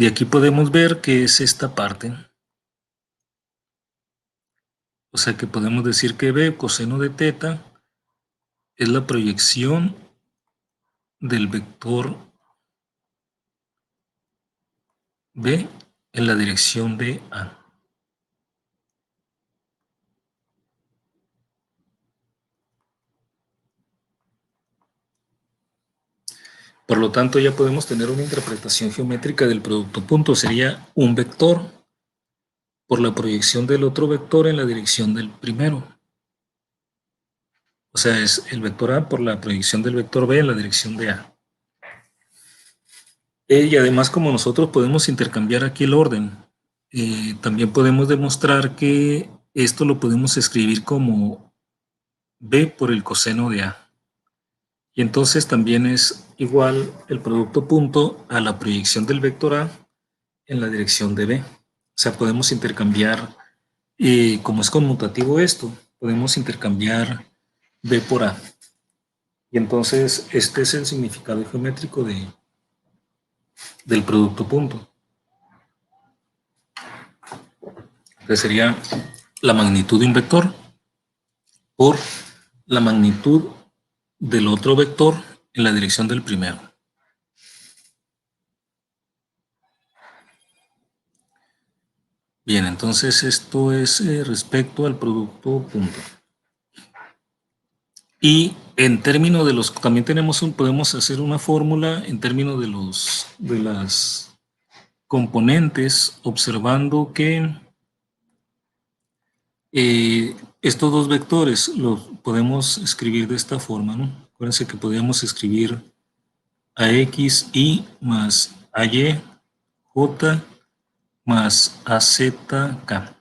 aquí podemos ver que es esta parte. O sea que podemos decir que B coseno de teta es la proyección del vector B en la dirección de A. Por lo tanto, ya podemos tener una interpretación geométrica del producto punto. Sería un vector por la proyección del otro vector en la dirección del primero. O sea, es el vector A por la proyección del vector B en la dirección de A. Y además, como nosotros podemos intercambiar aquí el orden, también podemos demostrar que esto lo podemos escribir como B por el coseno de A. Y entonces también es igual el producto punto a la proyección del vector A en la dirección de B. O sea, podemos intercambiar, como es conmutativo esto, podemos intercambiar B por A. Y entonces este es el significado geométrico del producto punto. Entonces sería la magnitud de un vector por la magnitud del otro vector en la dirección del primero. Bien, entonces esto es respecto al producto punto. Y en términos de los, también podemos hacer una fórmula en términos de las componentes, observando que estos dos vectores los podemos escribir de esta forma, ¿no? Acuérdense que podríamos escribir AXY más AY, J más AZK.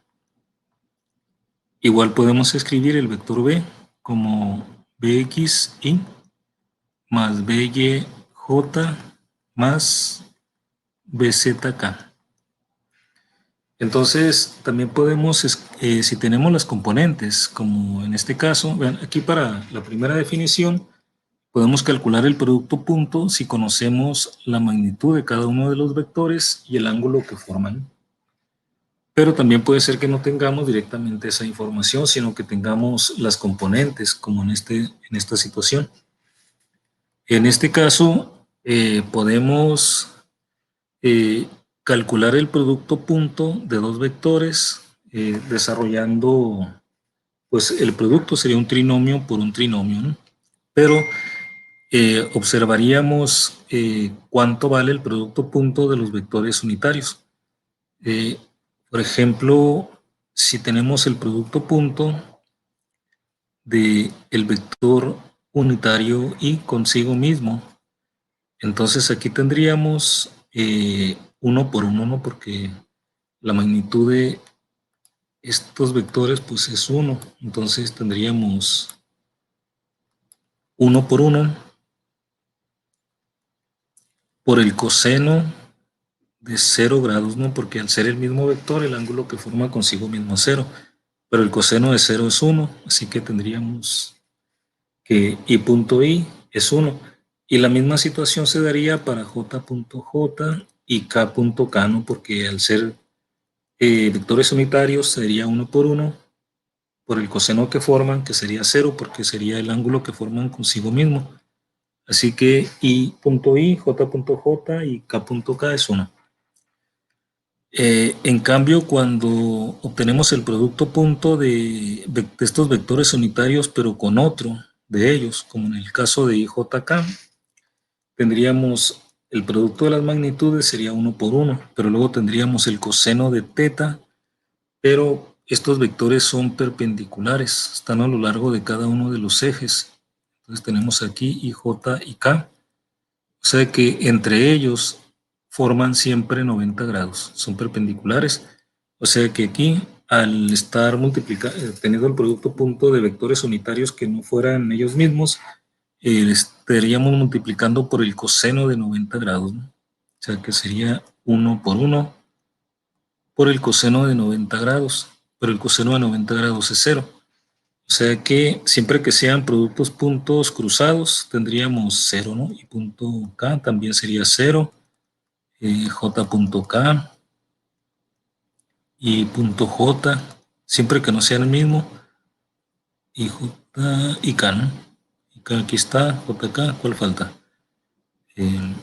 Igual podemos escribir el vector B como BXY más BYJ más BZK. Entonces, también podemos, si tenemos las componentes, como en este caso, vean, aquí para la primera definición, podemos calcular el producto punto si conocemos la magnitud de cada uno de los vectores y el ángulo que forman. Pero también puede ser que no tengamos directamente esa información, sino que tengamos las componentes, como en esta situación. En este caso, podemos calcular el producto punto de dos vectores, desarrollando, pues el producto sería un trinomio por un trinomio, ¿no? Pero observaríamos cuánto vale el producto punto de los vectores unitarios. Por ejemplo, si tenemos el producto punto del vector unitario y consigo mismo, entonces aquí tendríamos 1 por 1, ¿no? Porque la magnitud de estos vectores pues es 1. Entonces tendríamos 1 por 1 por el coseno de 0 grados, ¿no? Porque al ser el mismo vector, el ángulo que forma consigo mismo es 0. Pero el coseno de 0 es 1. Así que tendríamos que I punto I es 1. Y la misma situación se daría para J punto J y K punto K, ¿no? Porque al ser vectores unitarios sería 1 por el coseno que forman, que sería 0, porque sería el ángulo que forman consigo mismo. Así que I punto I, J punto J y K punto K es 1. En cambio, cuando obtenemos el producto punto de estos vectores unitarios, pero con otro de ellos, como en el caso de IJK, tendríamos el producto de las magnitudes sería 1 por 1, pero luego tendríamos el coseno de teta, pero estos vectores son perpendiculares, están a lo largo de cada uno de los ejes. Entonces tenemos aquí IJ y K, o sea que entre ellos forman siempre 90 grados, son perpendiculares. O sea que aquí, al estar teniendo el producto punto de vectores unitarios que no fueran ellos mismos, estaríamos multiplicando por el coseno de 90 grados, ¿no? O sea que sería 1 por 1 por el coseno de 90 grados, pero el coseno de 90 grados es 0. O sea que siempre que sean productos puntos cruzados, tendríamos 0, ¿no? Y punto K también sería 0, J punto K y punto J, siempre que no sean el mismo, y J y K, ¿no? Y K, aquí está, JK, ¿cuál falta? Y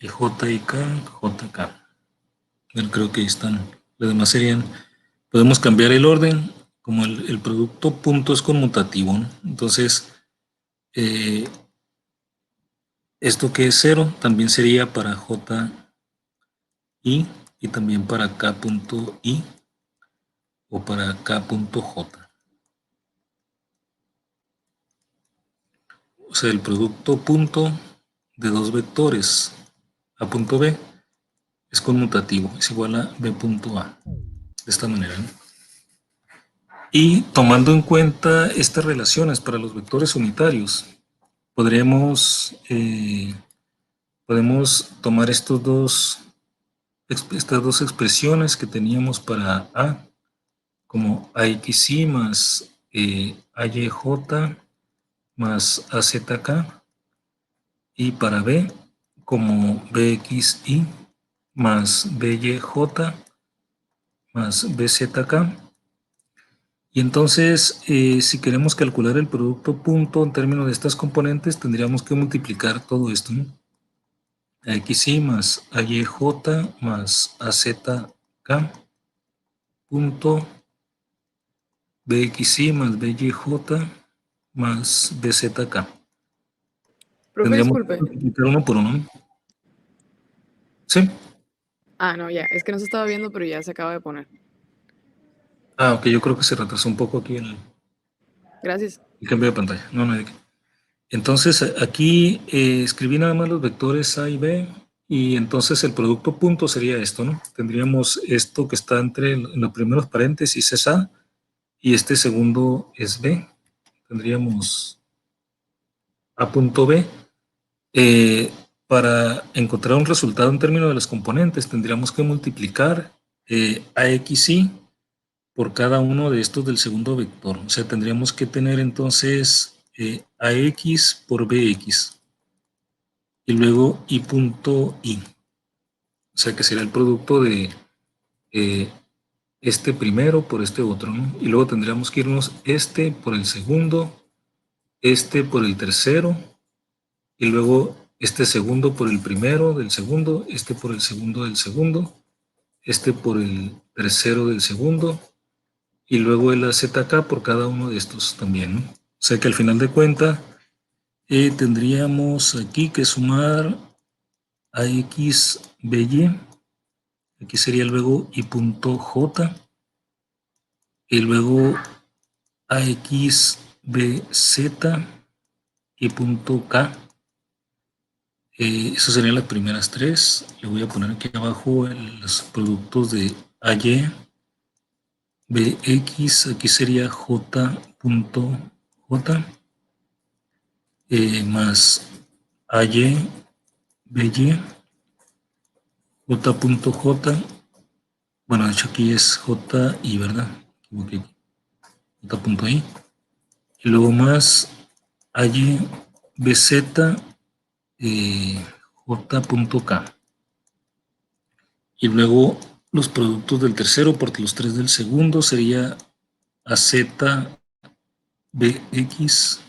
J y K, JK. Bueno, creo que ahí están. Los demás serían, podemos cambiar el orden, como el producto punto es conmutativo, ¿no? Entonces, esto que es 0 también sería para J y también para K punto I o para K punto J. O sea, el producto punto de dos vectores A punto B es conmutativo, es igual a B punto A. De esta manera, ¿no? Y tomando en cuenta estas relaciones para los vectores unitarios, podemos tomar estas dos expresiones que teníamos para A, como AXY más AYJ más AZK, y para B como BXI más BYJ más BZK. Y entonces, si queremos calcular el producto punto en términos de estas componentes, tendríamos que multiplicar todo esto, ¿no? AXI más AYJ más AZK punto BXI más BYJ más BZK. Profe, Tendríamos que disculpe. multiplicar uno por uno, ¿no? Sí. Ah, no, ya, es que no se estaba viendo, pero ya se acaba de poner. Ah, ok, yo creo que se retrasó un poco aquí Gracias. el cambio de pantalla. No, no hay de qué. Entonces, aquí escribí nada más los vectores A y B, y entonces el producto punto sería esto, ¿no? Tendríamos esto que está en los primeros paréntesis es A, y este segundo es B. Tendríamos A punto B. Para encontrar un resultado en términos de las componentes, tendríamos que multiplicar AXI por cada uno de estos del segundo vector. O sea, tendríamos que tener entonces AX por BX y luego I punto I. O sea, que será el producto de eh, este primero por este otro, ¿no? Y luego tendríamos que irnos este por el segundo, este por el tercero, y luego este segundo por el primero del segundo, este por el segundo del segundo, este por el tercero del segundo, y luego el AZK por cada uno de estos también, ¿no? O sea que al final de cuentas tendríamos aquí que sumar AX, BY, aquí sería luego I punto J, y luego AX, BZ, I punto K. Esas serían las primeras tres. Le voy a poner aquí abajo los productos de AY, BX, aquí sería J punto J, más AY, BY, J punto J. Bueno, de hecho aquí es JI, ¿verdad? Okay. J punto I. Y luego más AY, BZ, J punto K. Y luego los productos del tercero, porque los tres del segundo sería AZ, BX,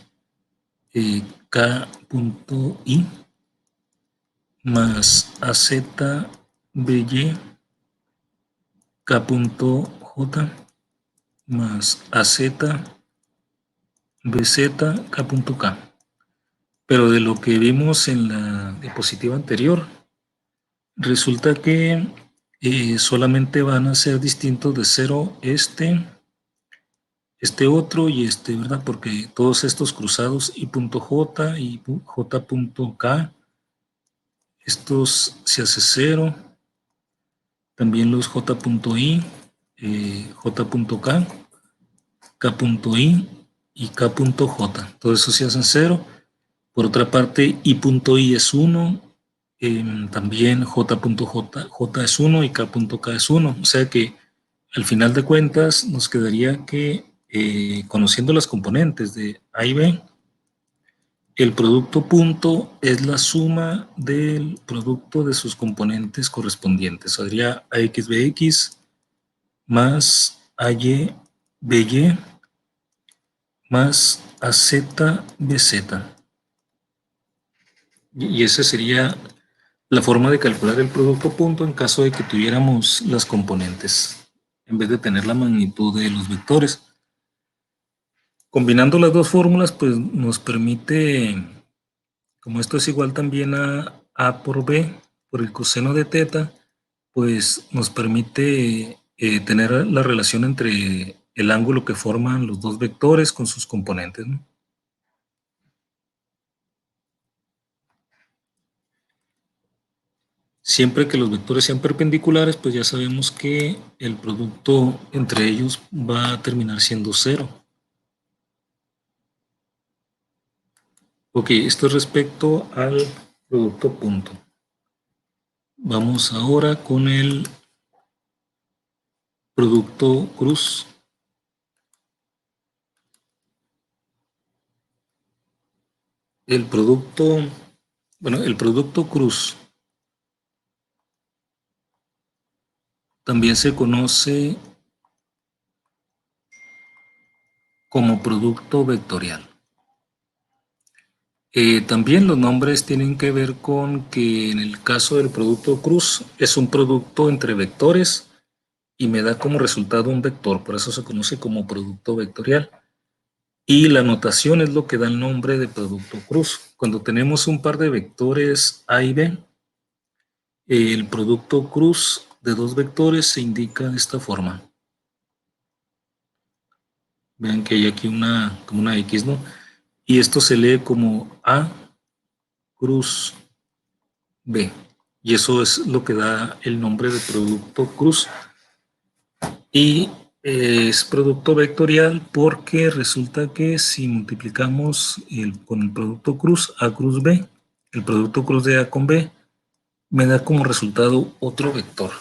K punto I, más AZ, BY, K punto J, más AZ, BZ, K punto K. Pero de lo que vimos en la diapositiva anterior, resulta que solamente van a ser distintos de cero este otro y este, ¿verdad? Porque todos estos cruzados I.J y J.K, estos se hace cero. También los J.I, J.K, K.I y K.J. Todo eso se hacen cero. Por otra parte, I.I es 1, también J.J es 1 y K.K es 1. O sea que al final de cuentas nos quedaría que, conociendo las componentes de A y B, el producto punto es la suma del producto de sus componentes correspondientes. Sería AXBX más AYBY más AZBZ. Y esa sería la forma de calcular el producto punto en caso de que tuviéramos las componentes, en vez de tener la magnitud de los vectores. Combinando las dos fórmulas, pues nos permite, como esto es igual también a A por B, por el coseno de teta, pues nos permite tener la relación entre el ángulo que forman los dos vectores con sus componentes, ¿no? Siempre que los vectores sean perpendiculares, pues ya sabemos que el producto entre ellos va a terminar siendo cero. Ok, esto es respecto al producto punto. Vamos ahora con el producto cruz. el producto, bueno, el producto cruz también se conoce como producto vectorial. También los nombres tienen que ver con que en el caso del producto cruz es un producto entre vectores y me da como resultado un vector, por eso se conoce como producto vectorial. Y la notación es lo que da el nombre de producto cruz. Cuando tenemos un par de vectores A y B, el producto cruz de dos vectores se indica de esta forma. Vean que hay aquí como una X, ¿no? Y esto se lee como A cruz B. Y eso es lo que da el nombre de producto cruz. Y es producto vectorial porque resulta que si multiplicamos con el producto cruz A cruz B, el producto cruz de A con B, me da como resultado otro vector.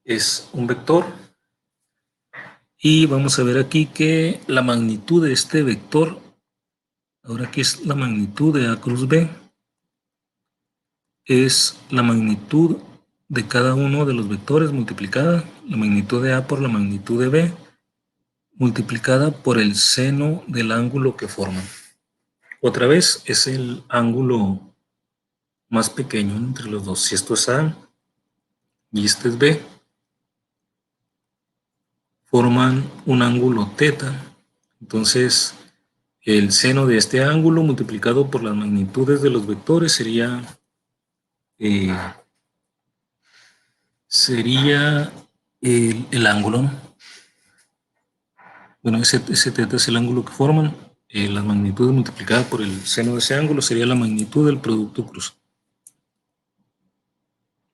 Es un vector. Y vamos a ver aquí que la magnitud de este vector, ahora que es la magnitud de A cruz B, es la magnitud de cada uno de los vectores multiplicada, la magnitud de A por la magnitud de B, multiplicada por el seno del ángulo que forman. Otra vez es el ángulo más pequeño entre los dos. Si esto es A y este es B, forman un ángulo teta. Entonces, el seno de este ángulo multiplicado por las magnitudes de los vectores sería el ángulo, ¿no? Bueno, ese teta es el ángulo que forman. Las magnitudes multiplicadas por el seno de ese ángulo sería la magnitud del producto cruz.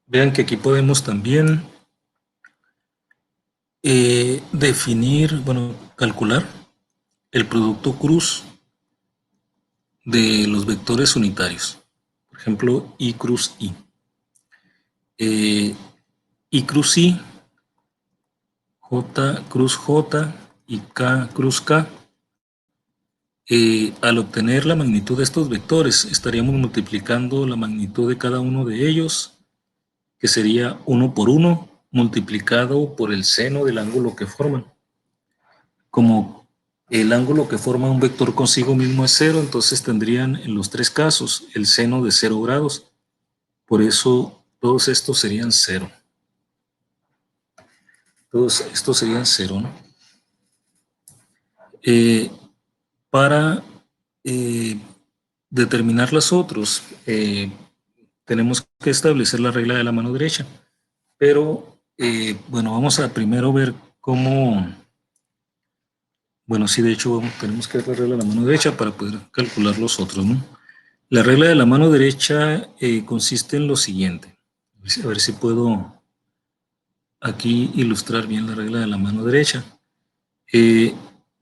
Vean que aquí podemos también definir, bueno, calcular el producto cruz de los vectores unitarios. Por ejemplo, I cruz I. I cruz I, J cruz J y K cruz K. Al obtener la magnitud de estos vectores, estaríamos multiplicando la magnitud de cada uno de ellos, que sería 1 por 1 multiplicado por el seno del ángulo que forman. Como el ángulo que forma un vector consigo mismo es 0, entonces tendrían en los tres casos el seno de 0 grados. Por eso todos estos serían 0. Todos estos serían 0, ¿no? Para determinar los otros, tenemos que establecer la regla de la mano derecha. Pero, bueno, vamos a primero ver cómo... Bueno, sí, de hecho, tenemos que ver la regla de la mano derecha para poder calcular los otros, ¿no? La regla de la mano derecha consiste en lo siguiente. A ver si puedo aquí ilustrar bien la regla de la mano derecha.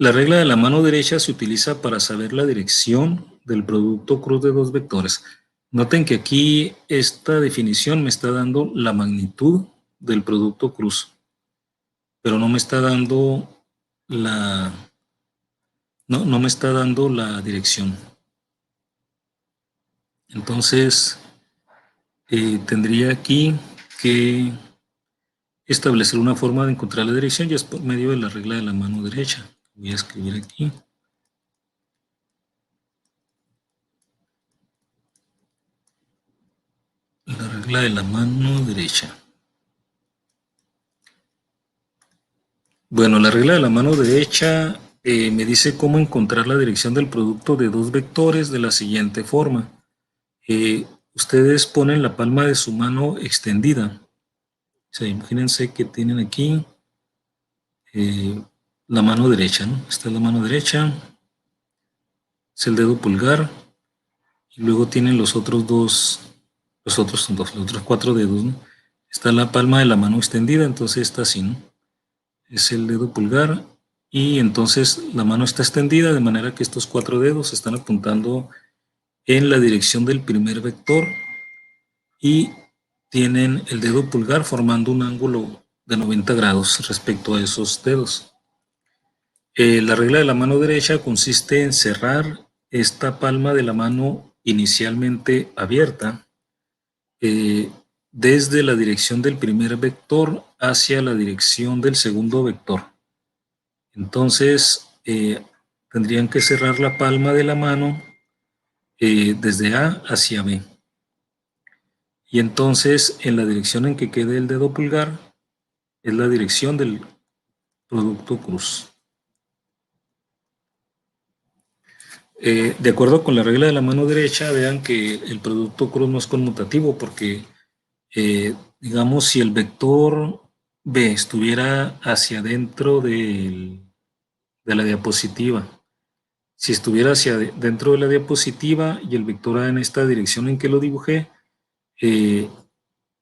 La regla de la mano derecha se utiliza para saber la dirección del producto cruz de dos vectores. Noten que aquí esta definición me está dando la magnitud del producto cruz, pero no me está dando no me está dando la dirección. Entonces, tendría aquí que establecer una forma de encontrar la dirección, ya es por medio de la regla de la mano derecha. Voy a escribir aquí. La regla de la mano derecha. Bueno, la regla de la mano derecha me dice cómo encontrar la dirección del producto de dos vectores de la siguiente forma. Ustedes ponen la palma de su mano extendida. O sea, imagínense que tienen aquí la mano derecha, ¿no? Esta es la mano derecha, es el dedo pulgar, y luego tienen los otros cuatro dedos, ¿no? Está la palma de la mano extendida, entonces está así, ¿no? Es el dedo pulgar, y entonces la mano está extendida de manera que estos cuatro dedos están apuntando en la dirección del primer vector, y tienen el dedo pulgar formando un ángulo de 90 grados respecto a esos dedos. La regla de la mano derecha consiste en cerrar esta palma de la mano inicialmente abierta desde la dirección del primer vector hacia la dirección del segundo vector. Entonces, tendrían que cerrar la palma de la mano desde A hacia B. Y entonces, en la dirección en que quede el dedo pulgar, es la dirección del producto cruz. De acuerdo con la regla de la mano derecha, vean que el producto cruz no es conmutativo porque, digamos, si el vector B estuviera hacia adentro de la diapositiva, si estuviera hacia dentro de la diapositiva y el vector A en esta dirección en que lo dibujé,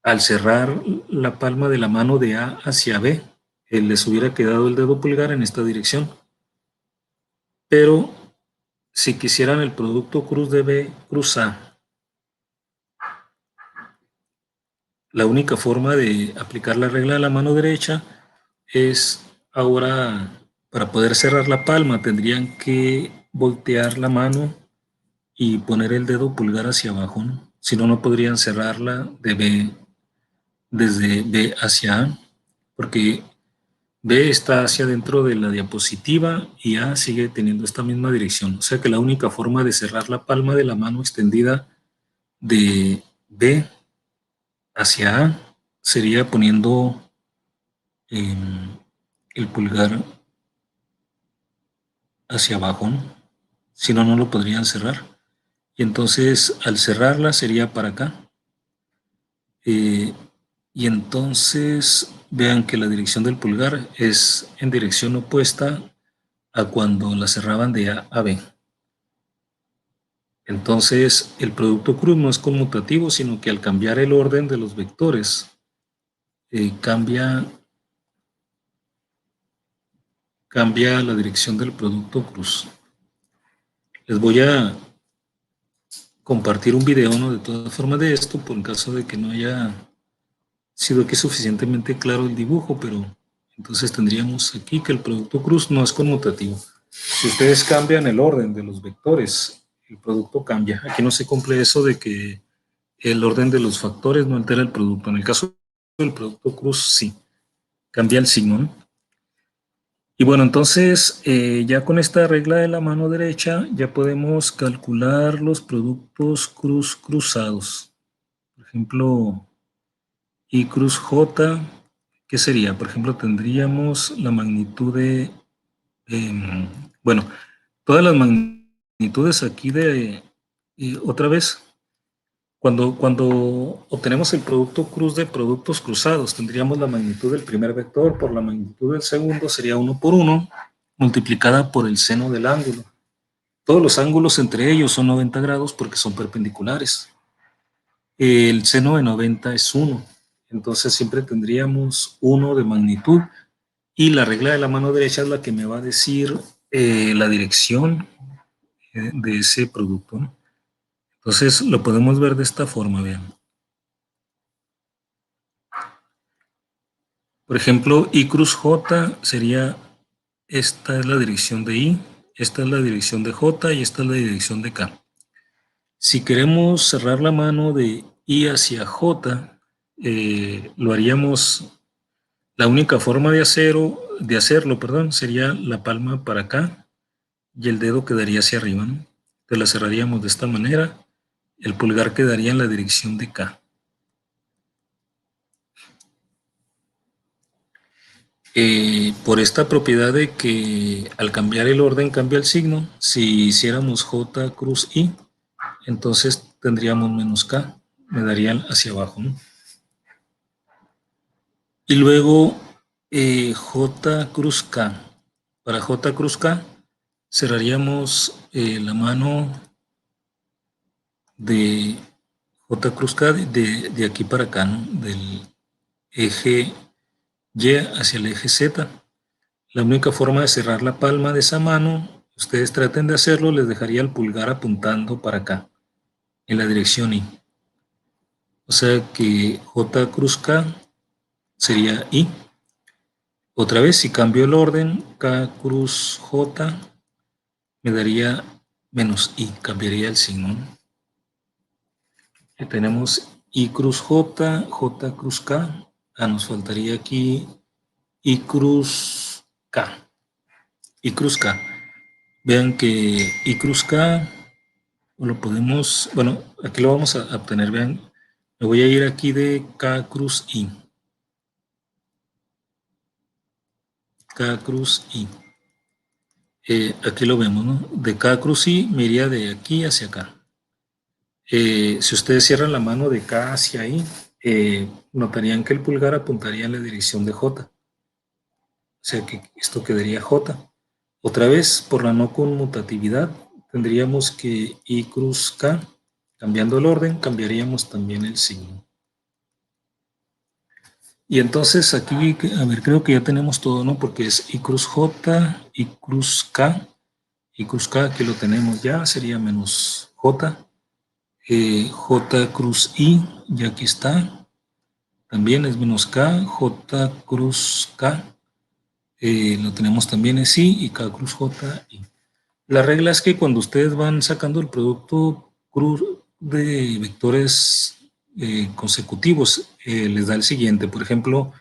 al cerrar la palma de la mano de A hacia B, les hubiera quedado el dedo pulgar en esta dirección. Pero si quisieran el producto cruz de B, cruz A, la única forma de aplicar la regla de la mano derecha es ahora, para poder cerrar la palma, tendrían que voltear la mano y poner el dedo pulgar hacia abajo, ¿no? Si no, no podrían cerrarla de B, desde B hacia A, porque B está hacia dentro de la diapositiva y A sigue teniendo esta misma dirección. O sea que la única forma de cerrar la palma de la mano extendida de B hacia A sería poniendo el pulgar hacia abajo, ¿no? Si no, no lo podrían cerrar. Y entonces al cerrarla sería para acá. Y entonces vean que la dirección del pulgar es en dirección opuesta a cuando la cerraban de A a B. Entonces el producto cruz no es conmutativo, sino que al cambiar el orden de los vectores, cambia la dirección del producto cruz. Les voy a compartir un video, ¿no? De todas formas de esto, por el caso de que no haya sido aquí suficientemente claro el dibujo, pero entonces tendríamos aquí que el producto cruz no es conmutativo. Si ustedes cambian el orden de los vectores, el producto cambia. Aquí no se cumple eso de que el orden de los factores no altera el producto. En el caso del producto cruz, sí, cambia el signo, ¿no? Y bueno, entonces ya con esta regla de la mano derecha ya podemos calcular los productos cruz cruzados. Por ejemplo, I cruz J, ¿qué sería? Por ejemplo, tendríamos la magnitud de, bueno, todas las magnitudes aquí de, otra vez, cuando obtenemos el producto cruz de productos cruzados, tendríamos la magnitud del primer vector por la magnitud del segundo, sería 1 por 1, multiplicada por el seno del ángulo. Todos los ángulos entre ellos son 90 grados porque son perpendiculares. El seno de 90 es 1, entonces siempre tendríamos 1 de magnitud y la regla de la mano derecha es la que me va a decir la dirección de ese producto, ¿no? Entonces lo podemos ver de esta forma, vean. Por ejemplo, I cruz J sería, esta es la dirección de I, esta es la dirección de J y esta es la dirección de K. Si queremos cerrar la mano de I hacia J, lo haríamos, la única forma de hacerlo, sería la palma para acá y el dedo quedaría hacia arriba, ¿no? Entonces la cerraríamos de esta manera, el pulgar quedaría en la dirección de K. Por esta propiedad de que al cambiar el orden cambia el signo, si hiciéramos J cruz I, entonces tendríamos menos K, me darían hacia abajo, ¿no? Y luego J cruz K. Para J cruz K cerraríamos la mano de J cruz K de aquí para acá, ¿no? Del eje Y hacia el eje Z. La única forma de cerrar la palma de esa mano, ustedes traten de hacerlo, les dejaría el pulgar apuntando para acá, en la dirección I. O sea que J cruz K sería I. Otra vez, si cambio el orden, K cruz J me daría menos I, cambiaría el signo, ¿no? Y tenemos I cruz J, J cruz K. Nos faltaría aquí I cruz K. I cruz K. Vean que I cruz K lo podemos, bueno, aquí lo vamos a obtener, vean. Me voy a ir aquí de K cruz I. K cruz I. Aquí lo vemos, ¿no? De K cruz I me iría de aquí hacia acá. Si ustedes cierran la mano de K hacia I, notarían que el pulgar apuntaría en la dirección de J. O sea que esto quedaría J. Otra vez, por la no conmutatividad, tendríamos que I cruz K, cambiando el orden, cambiaríamos también el signo. Y entonces aquí, a ver, creo que ya tenemos todo, ¿no? Porque es I cruz J, I cruz K, aquí lo tenemos ya, sería menos J, J cruz I, y aquí está, también es menos K, J cruz K, lo tenemos también es I, y K cruz J, I. La regla es que cuando ustedes van sacando el producto cruz de vectores consecutivos, les da el siguiente, por ejemplo,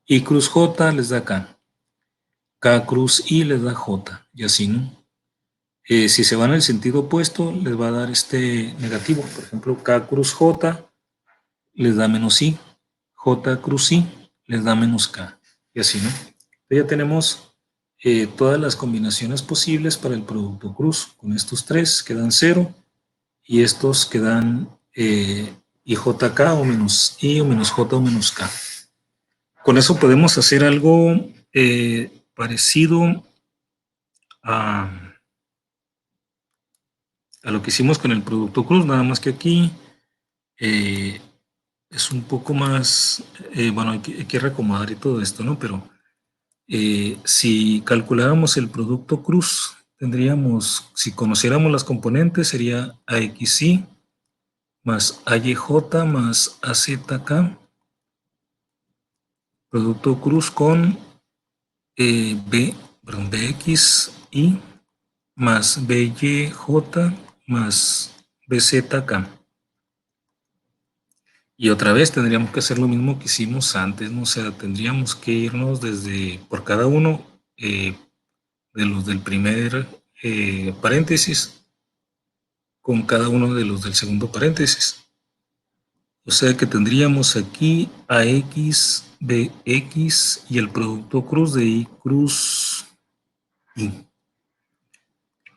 I cruz J les da K, K cruz I les da J, y así, ¿no? Si se van en el sentido opuesto, les va a dar este negativo. Por ejemplo, K cruz J les da menos I, J cruz I les da menos K, y así, ¿no? Entonces ya tenemos todas las combinaciones posibles para el producto cruz. Con estos tres quedan 0 y estos quedan IJK o menos I o menos J o menos K. Con eso podemos hacer algo parecido a lo que hicimos con el producto cruz, nada más que aquí es un poco más, bueno, hay que reacomodar y todo esto, ¿no? Pero si calculáramos el producto cruz, tendríamos, si conociéramos las componentes, sería AXI más AYJ más AZK, producto cruz con BXI más BYJ más BZK. Y otra vez tendríamos que hacer lo mismo que hicimos antes, ¿no? O sea, tendríamos que irnos desde, por cada uno de los del primer paréntesis con cada uno de los del segundo paréntesis. O sea que tendríamos aquí AX, BX y el producto cruz de I cruz I.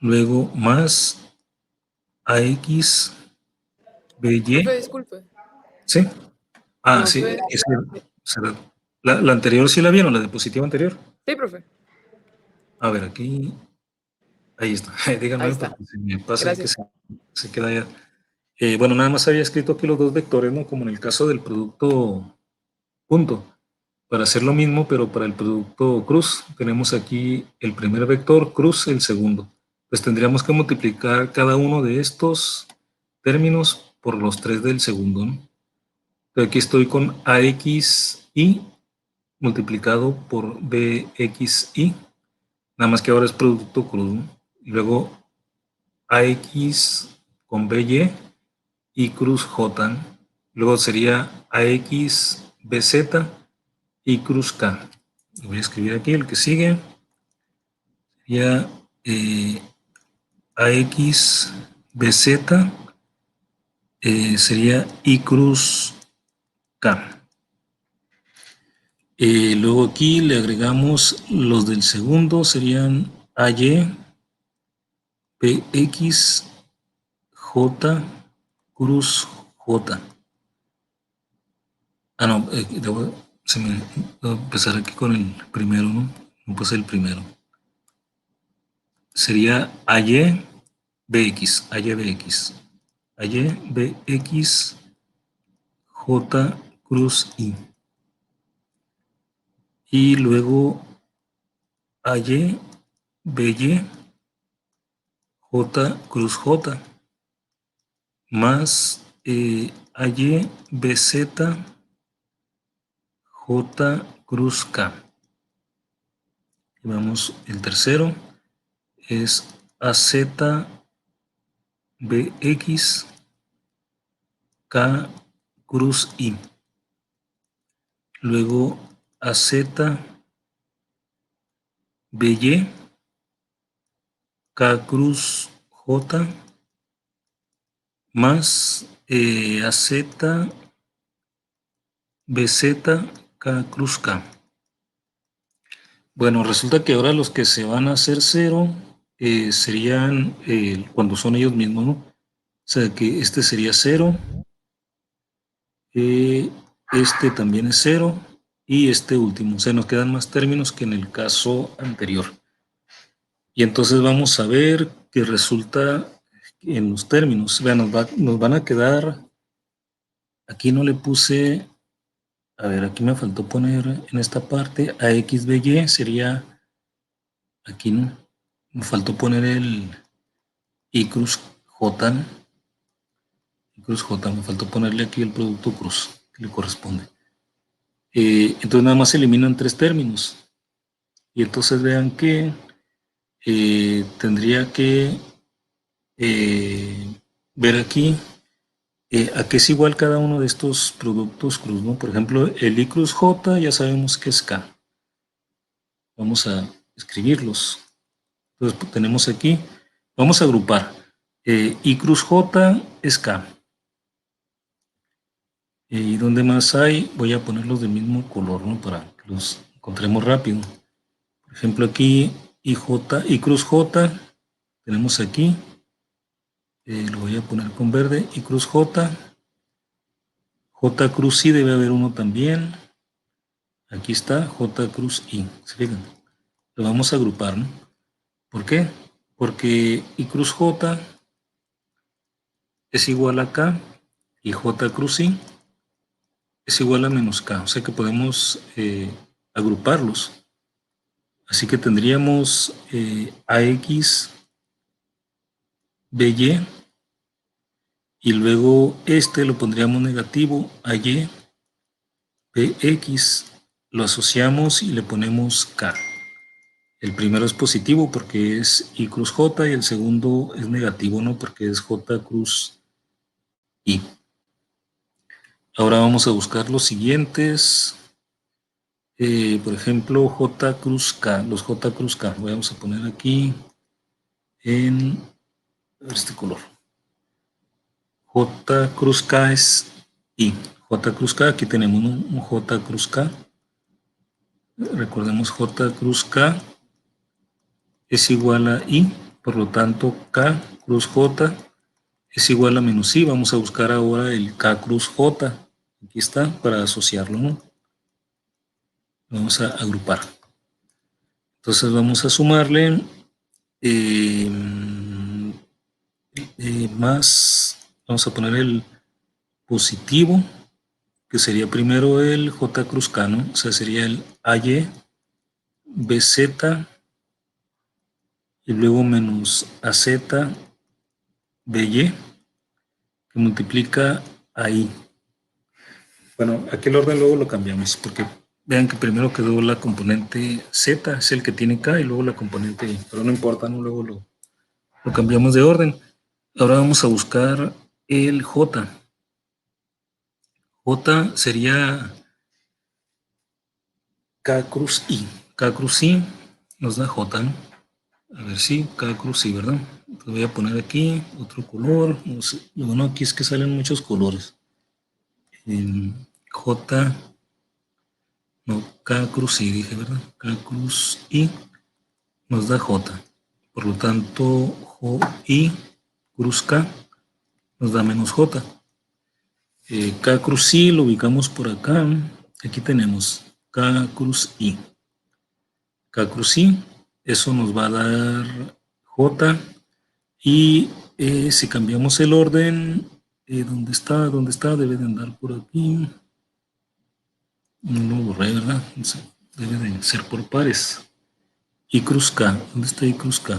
Luego más AX, BY. Profe, disculpe. ¿Sí? Ah, No sí. sé. La anterior sí la vieron, la diapositiva anterior. Sí, profe. A ver, aquí. Ahí está. Ahí Díganme está. porque se me pasa que Gracias. se queda ya. Bueno, nada más había escrito aquí los dos vectores, ¿no? Como en el caso del producto punto. Para hacer lo mismo, pero para el producto cruz, tenemos aquí el primer vector, cruz el segundo. Pues tendríamos que multiplicar cada uno de estos términos por los tres del segundo, ¿no? Entonces aquí estoy con AXI multiplicado por BXI, nada más que ahora es producto cruz, ¿no? Y luego AX con BY y cruz J, ¿no? Luego sería AX BZ y cruz K. Lo voy a escribir aquí, el que sigue sería AX BZ, sería I cruz K. Luego aquí le agregamos los del segundo, serían AY, PX, J, cruz J. No, voy a empezar aquí con el primero, ¿no? No puse el primero. Sería AY, BX, AY, BX. AY, BX, J, cruz I. Y luego AY, BY, J, cruz J. Más AY, BZ, J, cruz K. Y vamos, el tercero es AZBX K cruz I. Luego AZBY K cruz J más AZBZ K cruz K. Bueno, resulta que ahora los que se van a hacer cero serían cuando son ellos mismos, ¿no? O sea que este sería cero, este también es cero y este último. O sea, nos quedan más términos que en el caso anterior. Y entonces vamos a ver que resulta en los términos. Vean, nos van a quedar, aquí no le puse, a ver, aquí me faltó poner en esta parte AXBY, sería, aquí no, me faltó poner el I cruz J, ¿no? I cruz J, me faltó ponerle aquí el producto cruz que le corresponde. Entonces nada más se eliminan tres términos. Y entonces vean que tendría que ver aquí a qué es igual cada uno de estos productos cruz, ¿no? Por ejemplo, el I cruz J ya sabemos que es K. Vamos a escribirlos. Entonces pues, tenemos aquí, vamos a agrupar. I cruz J es K. ¿Y dónde más hay? Voy a ponerlos del mismo color, ¿no? Para que los encontremos rápido. Por ejemplo, aquí I cruz J, tenemos aquí, lo voy a poner con verde, I cruz J, J cruz I debe haber uno también. Aquí está, J cruz I. ¿Se fijan? Lo vamos a agrupar, ¿no? ¿Por qué? Porque I cruz J es igual a K y J cruz I es igual a menos K. O sea que podemos agruparlos. Así que tendríamos AX, BY, y luego este lo pondríamos negativo, AY, BX, lo asociamos y le ponemos K. El primero es positivo porque es I cruz J y el segundo es negativo, ¿no? Porque es J cruz I. Ahora vamos a buscar los siguientes. Por ejemplo, J cruz K, los J cruz K. Vamos a poner aquí en este color. J cruz K es I. J cruz K, aquí tenemos un J cruz K. Recordemos J cruz K es igual a I, por lo tanto K cruz J es igual a menos I. Vamos a buscar ahora el K cruz J. Aquí está, para asociarlo, ¿no? Vamos a agrupar. Entonces vamos a sumarle eh, más, vamos a poner el positivo, que sería primero el J cruz K, ¿no? O sea, sería el AY, BZ, y luego menos AZ, BY, que multiplica a I. Bueno, aquí el orden luego lo cambiamos, porque vean que primero quedó la componente Z, es el que tiene K, y luego la componente I, pero no importa, ¿no? Luego lo cambiamos de orden. Ahora vamos a buscar el J. J sería K cruz I. K cruz I nos da J, ¿no? A ver si K cruz I, ¿verdad? Entonces voy a poner aquí otro color. No sé, lo bueno aquí es que salen muchos colores. J, no, K cruz I, dije, ¿verdad? K cruz I nos da J. Por lo tanto, I cruz K nos da menos J. K cruz I lo ubicamos por acá. Aquí tenemos K cruz I. K cruz I, eso nos va a dar J. Y si cambiamos el orden, ¿dónde está? ¿Dónde está? Debe de andar por aquí. No lo borré, ¿verdad? No sé, debe de ser por pares. I cruz K. ¿Dónde está I cruz K?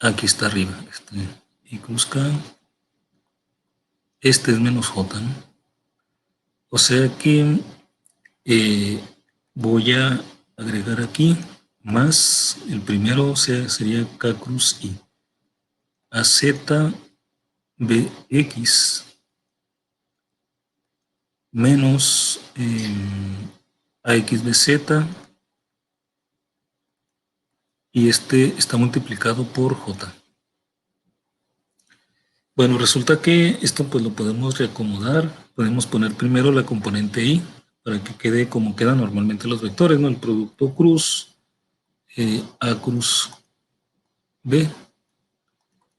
Aquí está arriba. I cruz K. Este es menos J, ¿no? O sea que voy a agregar aquí más el primero, sería K cruz I. AZ BX menos AXBZ, y este está multiplicado por J. Bueno, resulta que esto pues lo podemos reacomodar. Podemos poner primero la componente I para que quede como quedan normalmente los vectores, ¿no? El producto cruz A cruz B,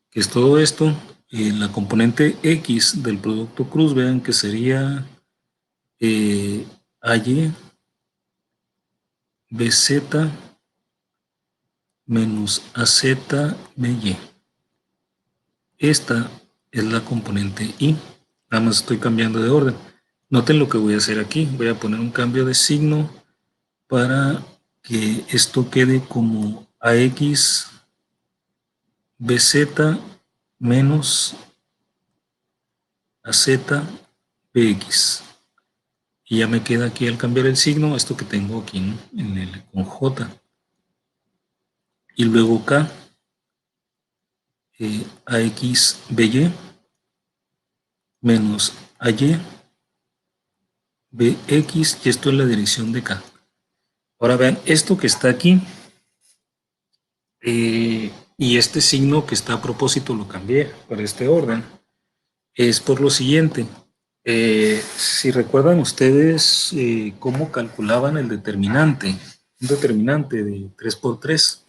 que es todo esto. La componente X del producto cruz, vean que sería AY BZ menos AZ BY. Esta es la componente I. Nada más estoy cambiando de orden. Noten lo que voy a hacer aquí. Voy a poner un cambio de signo para que esto quede como AX BZ menos AZ BX. Y ya me queda aquí al cambiar el signo, esto que tengo aquí, ¿no? Con J. Y luego K, AX BY menos AY BX, y esto es la dirección de K. Ahora vean, esto que está aquí y este signo que está a propósito lo cambié para este orden, es por lo siguiente. Si recuerdan ustedes cómo calculaban el determinante, un determinante de 3 por 3,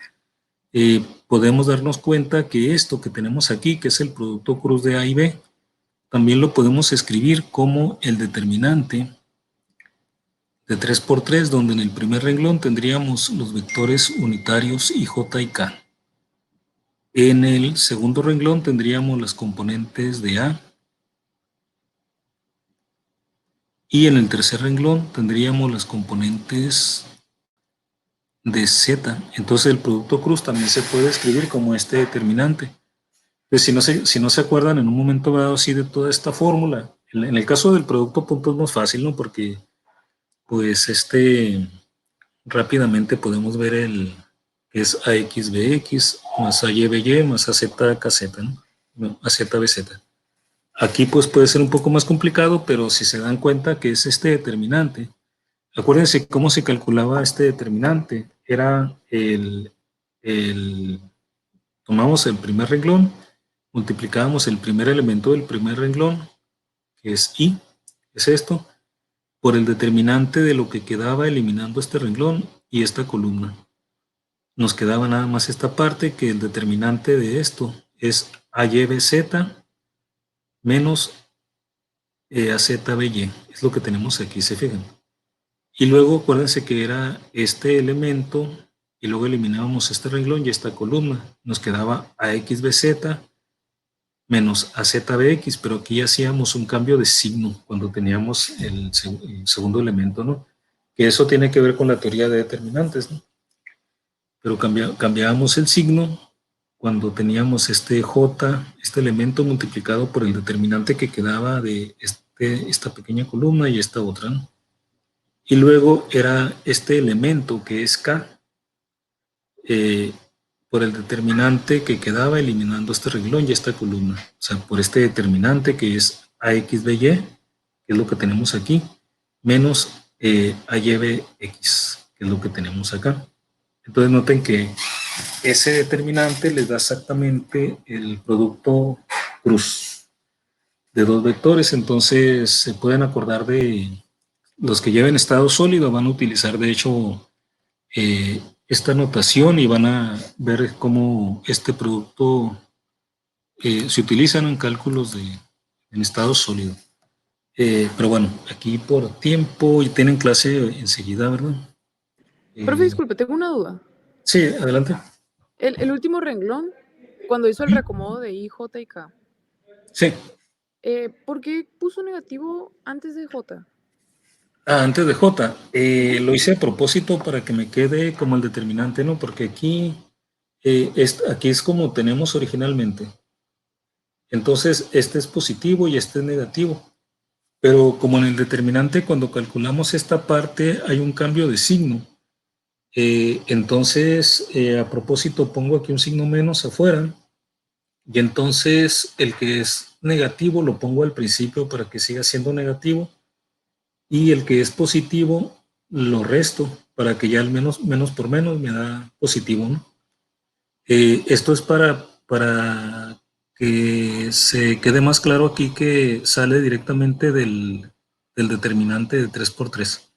podemos darnos cuenta que esto que tenemos aquí, que es el producto cruz de A y B, también lo podemos escribir como el determinante de 3 por 3, donde en el primer renglón tendríamos los vectores unitarios I, J y K. En el segundo renglón tendríamos las componentes de A, y en el tercer renglón tendríamos las componentes de Z. Entonces el producto cruz también se puede escribir como este determinante. Pues si no se acuerdan en un momento dado así de toda esta fórmula, en el caso del producto punto es más fácil, ¿no? Porque pues rápidamente podemos ver que es AXBX más AYBY más AZKZ, ¿no? No, AZBZ. Aquí pues puede ser un poco más complicado, pero si se dan cuenta que es este determinante, acuérdense cómo se calculaba este determinante. Era tomamos el primer renglón, multiplicábamos el primer elemento del primer renglón, que es I, es esto, por el determinante de lo que quedaba eliminando este renglón y esta columna. Nos quedaba nada más esta parte, que el determinante de esto es AYBZ menos AZBY. Es lo que tenemos aquí, se fijan. Y luego acuérdense que era este elemento y luego eliminábamos este renglón y esta columna. Nos quedaba AXBZ menos AZBX, pero aquí hacíamos un cambio de signo cuando teníamos el segundo elemento, ¿no? Que eso tiene que ver con la teoría de determinantes, ¿no? Pero cambiábamos el signo cuando teníamos este J, este elemento multiplicado por el determinante que quedaba de esta pequeña columna y esta otra, ¿no? Y luego era este elemento que es K, por el determinante que quedaba eliminando este renglón y esta columna. O sea, por este determinante que es AXBY, que es lo que tenemos aquí, menos AYBX, que es lo que tenemos acá. Entonces noten que ese determinante les da exactamente el producto cruz de dos vectores. Entonces se pueden acordar de los que lleven estado sólido, van a utilizar de hecho esta notación y van a ver cómo este producto se utiliza en cálculos en estado sólido. Pero bueno, aquí por tiempo y tienen clase enseguida, ¿verdad? Profe, disculpe, tengo una duda. Sí, adelante. El último renglón, cuando hizo el reacomodo de I, J y K, Sí. ¿por qué puso negativo antes de J? Antes de J, lo hice a propósito para que me quede como el determinante, ¿no? Porque aquí es como tenemos originalmente. Entonces, este es positivo y este es negativo. pero como en el determinante, cuando calculamos esta parte, hay un cambio de signo. Entonces, a propósito, pongo aquí un signo menos afuera, y entonces el que es negativo lo pongo al principio para que siga siendo negativo, y el que es positivo lo resto para que ya al menos por menos me da positivo, ¿no? Esto es para que se quede más claro aquí que sale directamente del determinante de 3 por 3,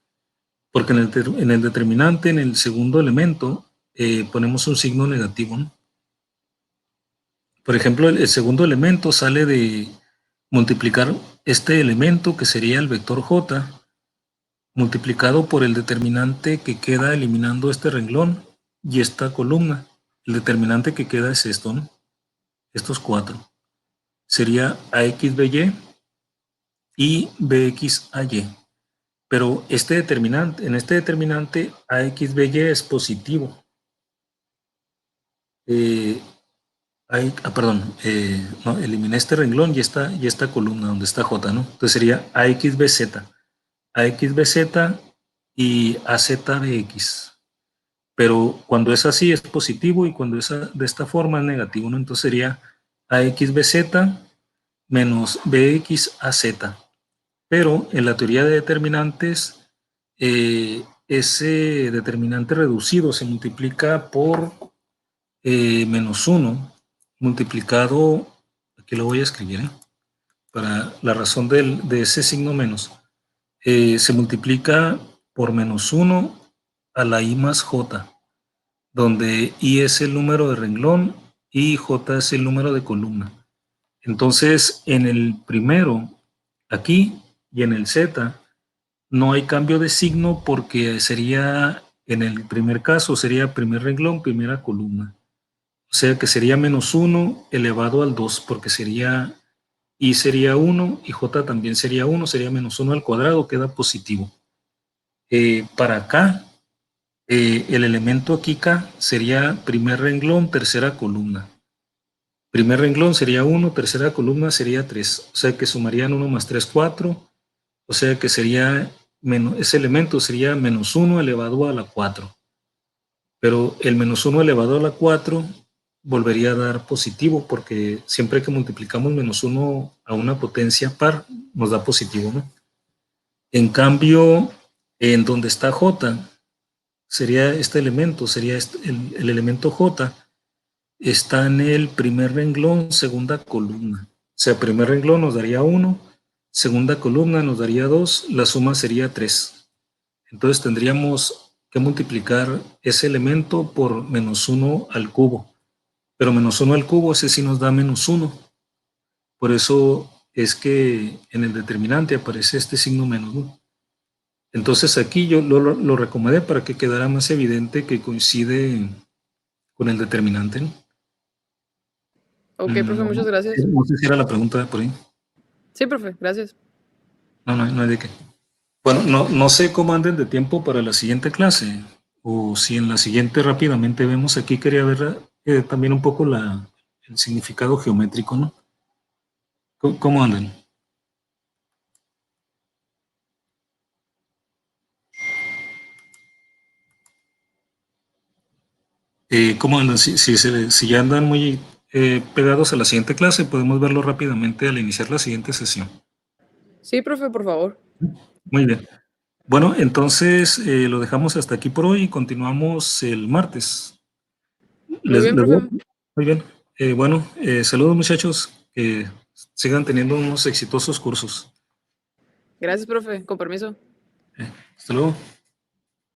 porque en el determinante, en el segundo elemento, ponemos un signo negativo, ¿no? Por ejemplo, el segundo elemento sale de multiplicar este elemento, que sería el vector j, multiplicado por el determinante que queda eliminando este renglón y esta columna. El determinante que queda es esto, ¿no? Estos cuatro. Sería AXBY y BXAY. Pero este determinante, en este determinante, AXBY es positivo. Perdón, no, eliminé este renglón y esta columna donde está J, ¿no? Entonces sería AXBZ, AXBZ y AZBX. Pero cuando es así es positivo y cuando es de esta forma es negativo, ¿no? Entonces sería AXBZ menos BXAZ. Pero en la teoría de determinantes, ese determinante reducido se multiplica por menos 1 multiplicado, aquí lo voy a escribir, para la razón de ese signo menos, se multiplica por menos 1 a la I más J, donde I es el número de renglón y J es el número de columna. Entonces, en el primero, aquí, y en el Z, no hay cambio de signo porque sería, en el primer caso, sería primer renglón, primera columna. O sea que sería menos 1 elevado al 2, porque sería, I sería 1 y J también sería 1, sería menos 1 al cuadrado, queda positivo. Para acá, el elemento aquí K sería primer renglón, tercera columna. Primer renglón sería 1, tercera columna sería 3. O sea que sumarían 1 más 3, 4. O sea que sería, ese elemento sería menos 1 elevado a la 4. Pero el menos 1 elevado a la 4 volvería a dar positivo, porque siempre que multiplicamos menos 1 a una potencia par, nos da positivo, ¿no? En cambio, en donde está J, sería este elemento, sería el elemento J, está en el primer renglón, segunda columna. O sea, primer renglón nos daría 1, segunda columna nos daría 2, la suma sería 3. Entonces tendríamos que multiplicar ese elemento por menos 1 al cubo. Pero menos 1 al cubo, ese sí nos da menos 1. Por eso es que en el determinante aparece este signo menos, ¿no? Entonces aquí yo lo recomendé para que quedara más evidente que coincide con el determinante, ¿no? Ok, profe, muchas No, gracias. no sé si era la pregunta por ahí. Sí, profe, gracias. No hay de qué. Bueno, no sé cómo anden de tiempo para la siguiente clase, o si en la siguiente rápidamente vemos aquí, quería ver también un poco el significado geométrico, ¿no? ¿Cómo andan? ¿Cómo andan? Si ya andan muy pegados a la siguiente clase, podemos verlo rápidamente al iniciar la siguiente sesión. Sí, profe, por favor. Muy bien. Bueno, entonces lo dejamos hasta aquí por hoy y continuamos el martes. Muy bien, Voy profe. muy bien. Bueno, saludos muchachos, que sigan teniendo unos exitosos cursos. Gracias, profe. Con permiso. Hasta luego.